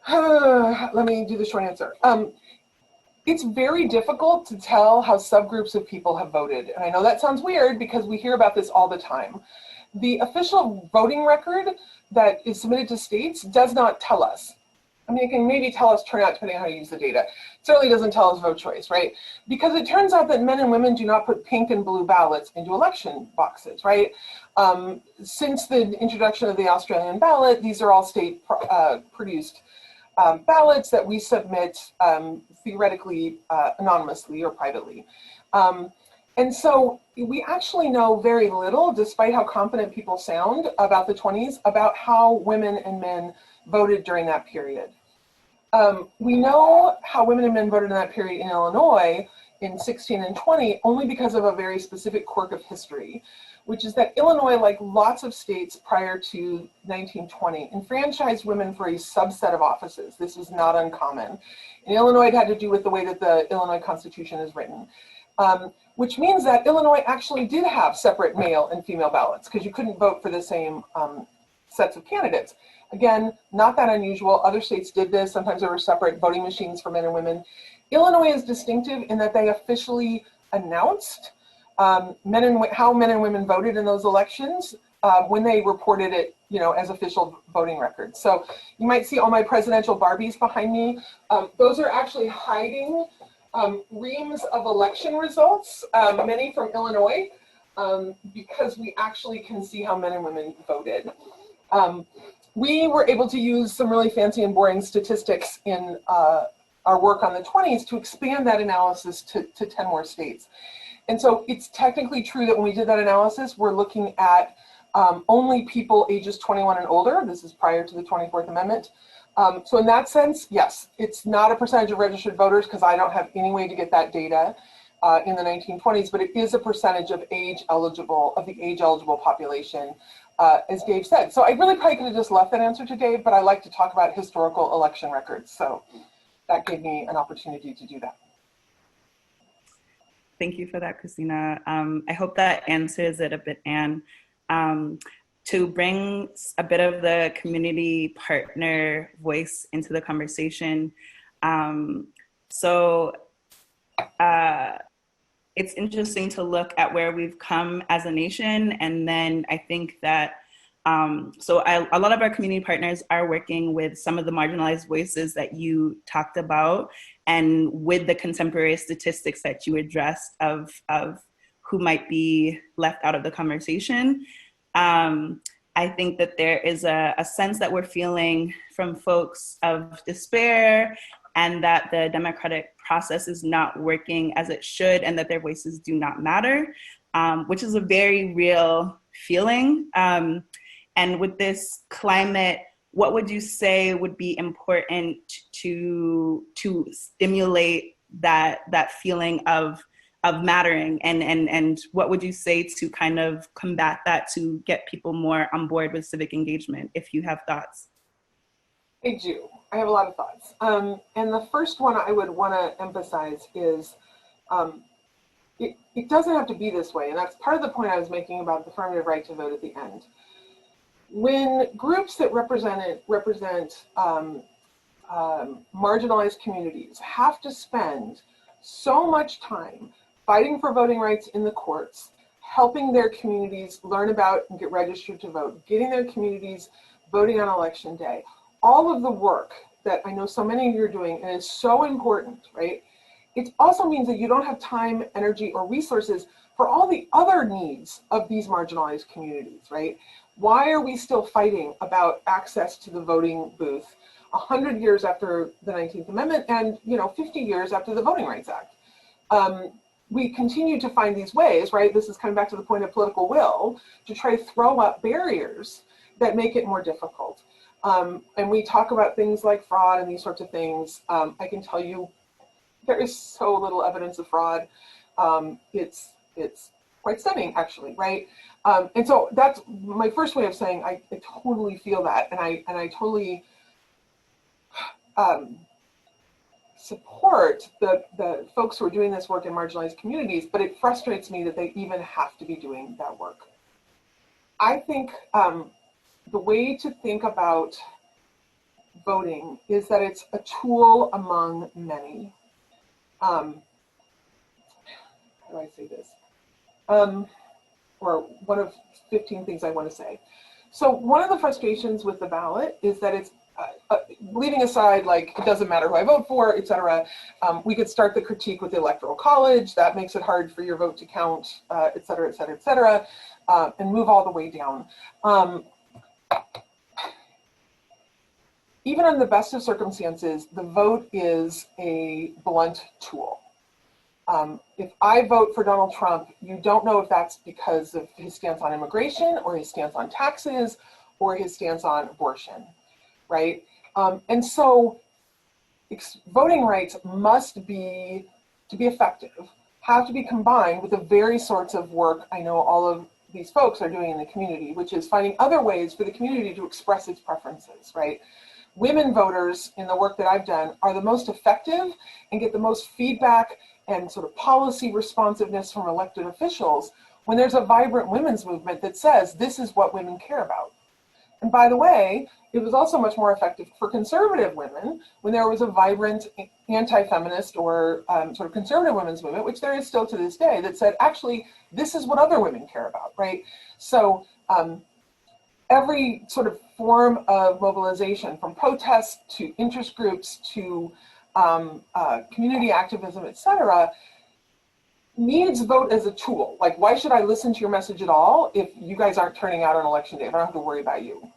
Let me do the short answer. It's very difficult to tell how subgroups of people have voted. And I know that sounds weird because we hear about this all the time. The official voting record that is submitted to states does not tell us. I mean, it can maybe tell us turnout depending on how you use the data. It certainly doesn't tell us vote choice, right? Because it turns out that men and women do not put pink and blue ballots into election boxes, right? Since the introduction of the Australian ballot, these are all state produced ballots that we submit theoretically anonymously or privately. And so we actually know very little, despite how confident people sound about the 20s, about how women and men voted during that period. We know how women and men voted in that period in Illinois in 16 and 20 only because of a very specific quirk of history, which is that Illinois, like lots of states prior to 1920, enfranchised women for a subset of offices. This was not uncommon. In Illinois, it had to do with the way that the Illinois Constitution is written, which means that Illinois actually did have separate male and female ballots because you couldn't vote for the same sets of candidates. Again, not that unusual. Other states did this. Sometimes there were separate voting machines for men and women. Illinois is distinctive in that they officially announced how men and women voted in those elections when they reported it, as official voting records. So you might see all my presidential Barbies behind me. Those are actually hiding reams of election results, many from Illinois, because we actually can see how men and women voted. We were able to use some really fancy and boring statistics in our work on the 20s to expand that analysis to 10 more states. And so it's technically true that when we did that analysis, we're looking at only people ages 21 and older. This is prior to the 24th Amendment. So in that sense, yes, it's not a percentage of registered voters because I don't have any way to get that data in the 1920s, but it is a percentage of the age eligible population, as Dave said. So I really probably could have just left that answer to Dave, but I like to talk about historical election records. So that gave me an opportunity to do that. Thank you for that, Christina. I hope that answers it a bit, Anne. To bring a bit of the community partner voice into the conversation. It's interesting to look at where we've come as a nation. And then I think that, a lot of our community partners are working with some of the marginalized voices that you talked about, and with the contemporary statistics that you addressed of who might be left out of the conversation. I think that there is a sense that we're feeling from folks of despair, and that the democratic process is not working as it should, and that their voices do not matter. which is a very real feeling. And with this climate, what would you say would be important to stimulate that feeling of mattering, and what would you say to kind of combat that, to get people more on board with civic engagement, if you have thoughts? I do. I have a lot of thoughts. And the first one I would want to emphasize is it doesn't have to be this way. And that's part of the point I was making about the affirmative right to vote at the end. When groups that represent marginalized communities have to spend so much time fighting for voting rights in the courts, helping their communities learn about and get registered to vote, getting their communities voting on election day, all of the work that I know so many of you are doing, and is so important, right? It also means that you don't have time, energy, or resources for all the other needs of these marginalized communities, right? Why are we still fighting about access to the voting booth 100 years after the 19th Amendment and 50 years after the Voting Rights Act? We continue to find these ways, right? This is coming back to the point of political will, to try to throw up barriers that make it more difficult. And we talk about things like fraud and these sorts of things. I can tell you there is so little evidence of fraud. It's quite stunning, actually, right? And so that's my first way of saying I totally feel that, and I totally support the folks who are doing this work in marginalized communities, but it frustrates me that they even have to be doing that work. I think the way to think about voting is that it's a tool among many. How do I say this? Or one of 15 things I want to say. So one of the frustrations with the ballot is that it's leaving aside, like, it doesn't matter who I vote for, et cetera. We could start the critique with the Electoral College. That makes it hard for your vote to count, et cetera, et cetera, et cetera, and move all the way down. Even in the best of circumstances, the vote is a blunt tool. If I vote for Donald Trump, you don't know if that's because of his stance on immigration, or his stance on taxes, or his stance on abortion, right? And so voting rights must be, to be effective, have to be combined with the very sorts of work I know all of these folks are doing in the community, which is finding other ways for the community to express its preferences, right? Women voters, in the work that I've done, are the most effective and get the most feedback and sort of policy responsiveness from elected officials when there's a vibrant women's movement that says this is what women care about. And by the way, it was also much more effective for conservative women when there was a vibrant anti-feminist or sort of conservative women's movement, which there is still to this day, that said, actually, this is what other women care about, right? So every sort of form of mobilization, from protests to interest groups to community activism, et cetera, needs vote as a tool. Like, why should I listen to your message at all if you guys aren't turning out on election day? I don't have to worry about you.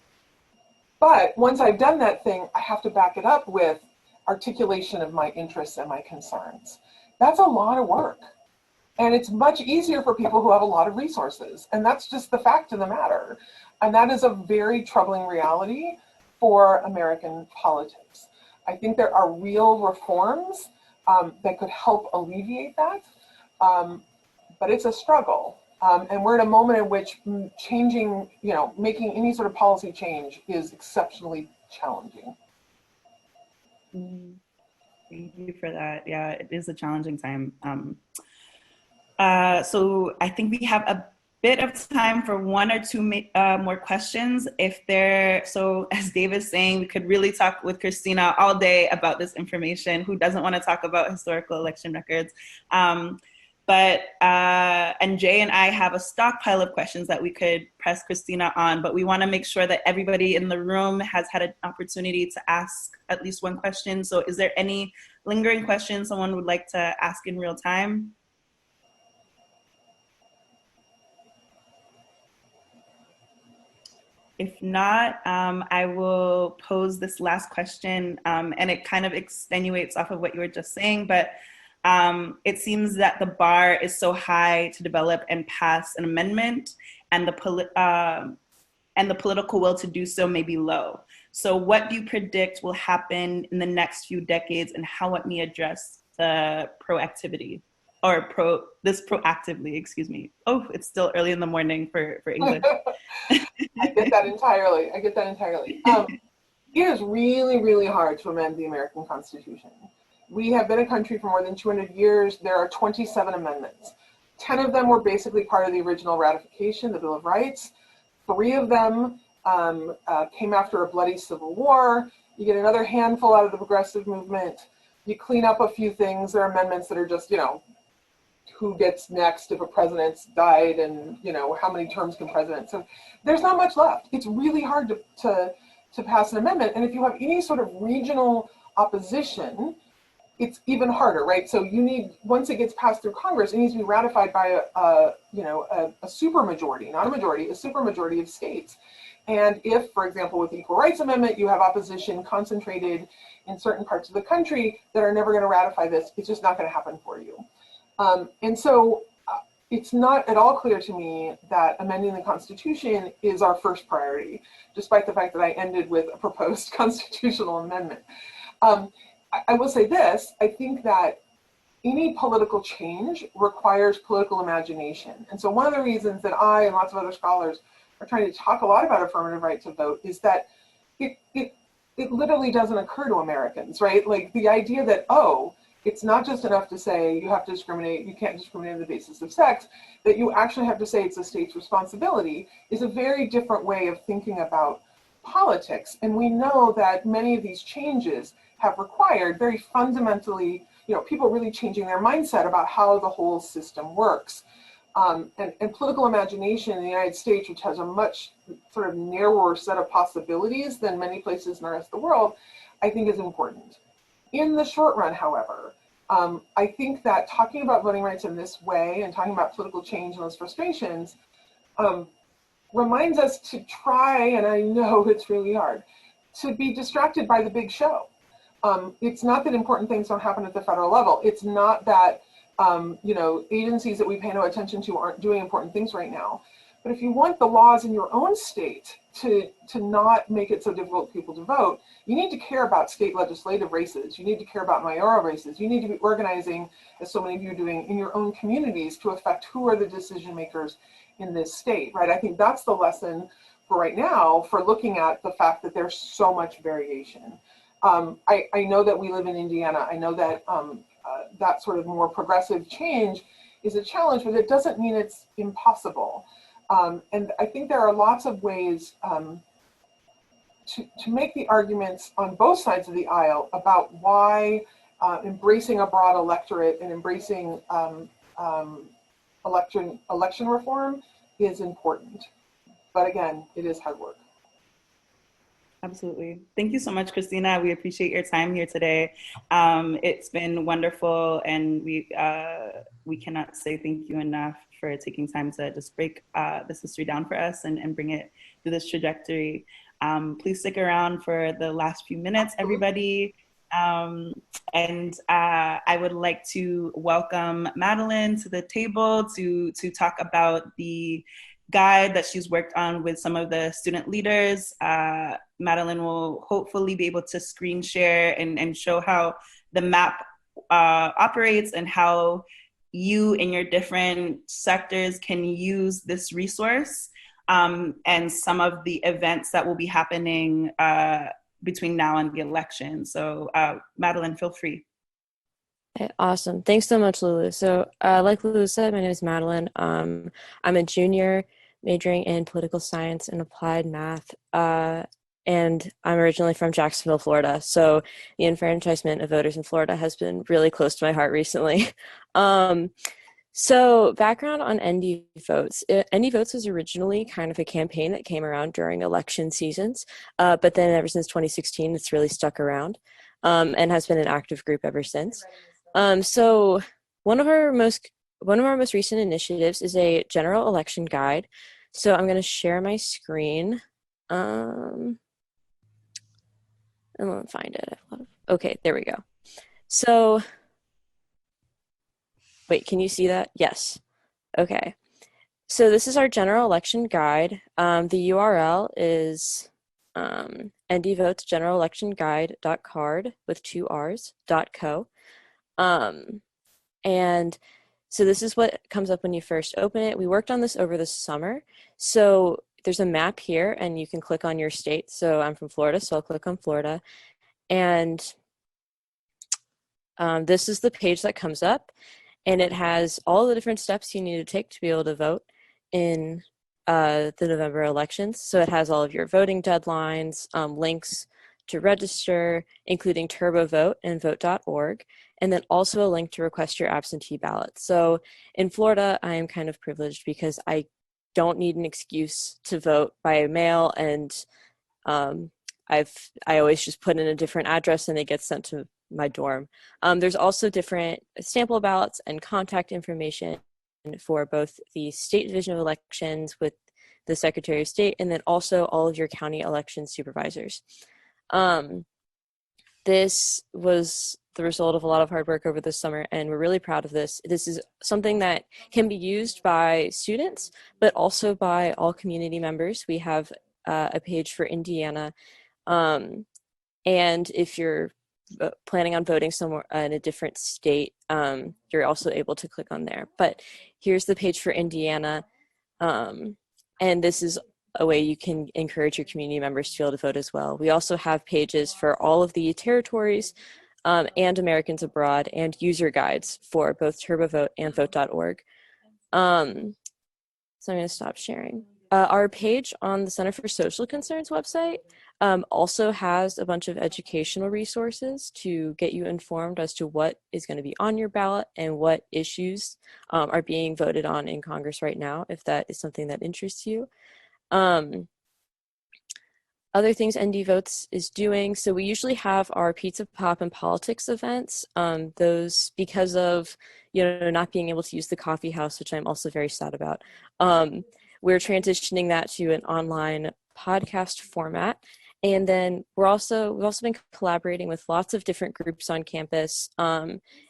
But once I've done that thing, I have to back it up with articulation of my interests and my concerns. That's a lot of work. And it's much easier for people who have a lot of resources. And that's just the fact of the matter. And that is a very troubling reality for American politics. I think there are real reforms that could help alleviate that. But it's a struggle. And we're at a moment in which changing, making any sort of policy change is exceptionally challenging. Thank you for that. Yeah, it is a challenging time. So I think we have a bit of time for one or two more questions. So as Dave is saying, we could really talk with Christina all day about this information. Who doesn't want to talk about historical election records? And Jay and I have a stockpile of questions that we could press Christina on, but we want to make sure that everybody in the room has had an opportunity to ask at least one question. So is there any lingering questions someone would like to ask in real time? If not, I will pose this last question, and it kind of extenuates off of what you were just saying, but It seems that the bar is so high to develop and pass an amendment, and the political will to do so may be low. So what do you predict will happen in the next few decades, and how it may address the proactivity this proactively, excuse me. Oh, it's still early in the morning for English. I get that entirely. I get that entirely. It is really, really hard to amend the American Constitution. We have been a country for more than 200 years. There are 27 amendments. 10 of them were basically part of the original ratification, the Bill of Rights. 3 of them came after a bloody civil war. You get another handful out of the progressive movement. You clean up a few things. There are amendments that are just, who gets next if a president's died, and how many terms can presidents. So there's not much left. It's really hard to pass an amendment. And if you have any sort of regional opposition, it's even harder, right? So you need, once it gets passed through Congress, it needs to be ratified by a supermajority, not a majority, a supermajority of states. And if, for example, with the Equal Rights Amendment, you have opposition concentrated in certain parts of the country that are never going to ratify this, it's just not going to happen for you. And so it's not at all clear to me that amending the Constitution is our first priority, despite the fact that I ended with a proposed constitutional amendment. I will say this, I think that any political change requires political imagination. And so one of the reasons that I and lots of other scholars are trying to talk a lot about affirmative right to vote is that it literally doesn't occur to Americans, right? Like the idea that, oh, it's not just enough to say you have to discriminate, you can't discriminate on the basis of sex, that you actually have to say it's a state's responsibility is a very different way of thinking about politics. And we know that many of these changes have required very fundamentally, people really changing their mindset about how the whole system works. And political imagination in the United States, which has a much sort of narrower set of possibilities than many places in the rest of the world, I think is important. In the short run, however, I think that talking about voting rights in this way and talking about political change and those frustrations reminds us to try, and I know it's really hard, to be distracted by the big show. It's not that important things don't happen at the federal level. It's not that agencies that we pay no attention to aren't doing important things right now. But if you want the laws in your own state to not make it so difficult for people to vote, you need to care about state legislative races. You need to care about mayoral races. You need to be organizing, as so many of you are doing, in your own communities to affect who are the decision makers in this state, right? I think that's the lesson for right now for looking at the fact that there's so much variation. I know that we live in Indiana. I know that that sort of more progressive change is a challenge, but it doesn't mean it's impossible. And I think there are lots of ways to make the arguments on both sides of the aisle about why embracing a broad electorate and embracing election reform is important. But again, it is hard work. Absolutely. Thank you so much, Christina. We appreciate your time here today. It's been wonderful, and we cannot say thank you enough for taking time to just break this history down for us and bring it through this trajectory. Please stick around for the last few minutes, everybody. And I would like to welcome Madeline to the table to talk about the guide that she's worked on with some of the student leaders. Madeline will hopefully be able to screen share and show how the map operates and how you in your different sectors can use this resource and some of the events that will be happening between now and the election. So Madeline, feel free. Okay, awesome. Thanks so much, Lulu. So like Lulu said, my name is Madeline. I'm a junior majoring in political science and applied math. And I'm originally from Jacksonville, Florida. So the enfranchisement of voters in Florida has been really close to my heart recently. So background on ND Votes. ND Votes was originally kind of a campaign that came around during election seasons, but then ever since 2016, it's really stuck around and has been an active group ever since. So one of our most recent initiatives is a general election guide. So I'm going to share my screen. And let me find it. Okay, there we go. So Wait, can you see that? Yes. Okay. So this is our general election guide. The URL is NDVotes General Election Guide.card with 2 R's.co. And so this is what comes up when you first open it. We worked on this over the summer. So there's a map here and you can click on your state. So I'm from Florida, so I'll click on Florida. And this is the page that comes up, and it has all the different steps you need to take to be able to vote in the November elections. So it has all of your voting deadlines, links to register, including TurboVote and vote.org, and then also a link to request your absentee ballot. So in Florida, I am kind of privileged because I don't need an excuse to vote by mail, and I always just put in a different address and it gets sent to my dorm. There's also different sample ballots and contact information for both the State Division of Elections with the Secretary of State, and then also all of your county election supervisors. This was the result of a lot of hard work over the summer, and we're really proud of this. This is something that can be used by students, but also by all community members. We have a page for Indiana, and if you're planning on voting somewhere in a different state, you're also able to click on there. But here's the page for Indiana, and this is a way you can encourage your community members to be able to vote as well. We also have pages for all of the territories and Americans abroad, and user guides for both TurboVote and vote.org. So I'm going to stop sharing. Our page on the Center for Social Concerns website also has a bunch of educational resources to get you informed as to what is going to be on your ballot and what issues are being voted on in Congress right now, if that is something that interests you. Other things ND Votes is doing, so we usually have our Pizza Pop and Politics events. Those, because of not being able to use the coffee house, which I'm also very sad about, we're transitioning that to an online podcast format. And then we've also been collaborating with lots of different groups on campus,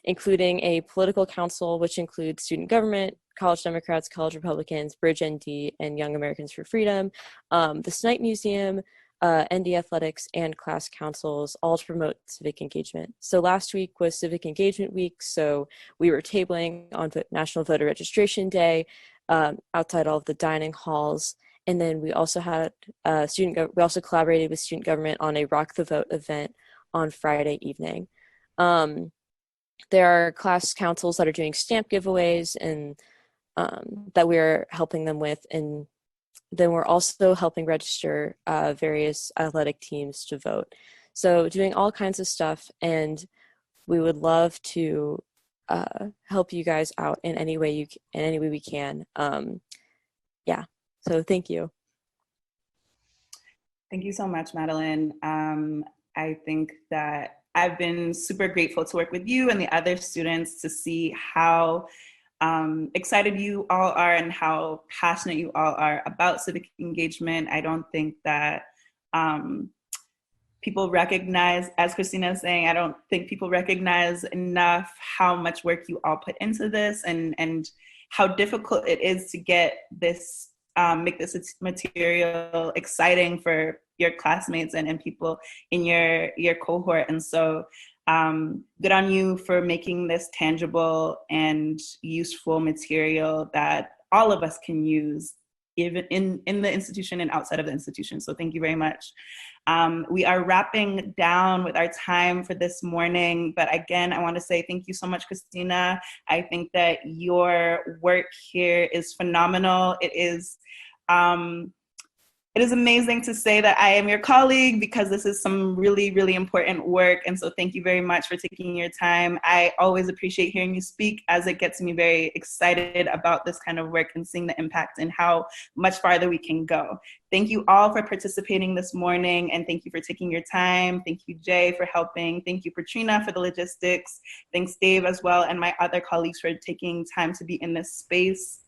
including a political council, which includes student government, college Democrats, college Republicans, Bridge ND, and Young Americans for Freedom, the Snipe Museum, ND Athletics, and class councils, all to promote civic engagement. So last week was Civic Engagement Week, so we were tabling on National Voter Registration Day outside all of the dining halls. And then we also had we also collaborated with student government on a Rock the Vote event on Friday evening. There are class councils that are doing stamp giveaways and that we're helping them with. And then we're also helping register various athletic teams to vote. So doing all kinds of stuff, and we would love to help you guys out in any way we can. Yeah. So thank you. Thank you so much, Madeline. I think that I've been super grateful to work with you and the other students to see how excited you all are and how passionate you all are about civic engagement. I don't think that people recognize, as Christina is saying, I don't think people recognize enough how much work you all put into this and how difficult it is to get this make this material exciting for your classmates and people in your cohort. And so good on you for making this tangible and useful material that all of us can use, even in the institution and outside of the institution. So thank you very much. We are wrapping down with our time for this morning, but again, I want to say thank you so much, Christina. I think that your work here is phenomenal. It is amazing to say that I am your colleague because this is some really, really important work. And so thank you very much for taking your time. I always appreciate hearing you speak, as it gets me very excited about this kind of work and seeing the impact and how much farther we can go. Thank you all for participating this morning, and thank you for taking your time. Thank you, Jay, for helping. Thank you, Patrina, for the logistics. Thanks, Dave, as well, and my other colleagues for taking time to be in this space.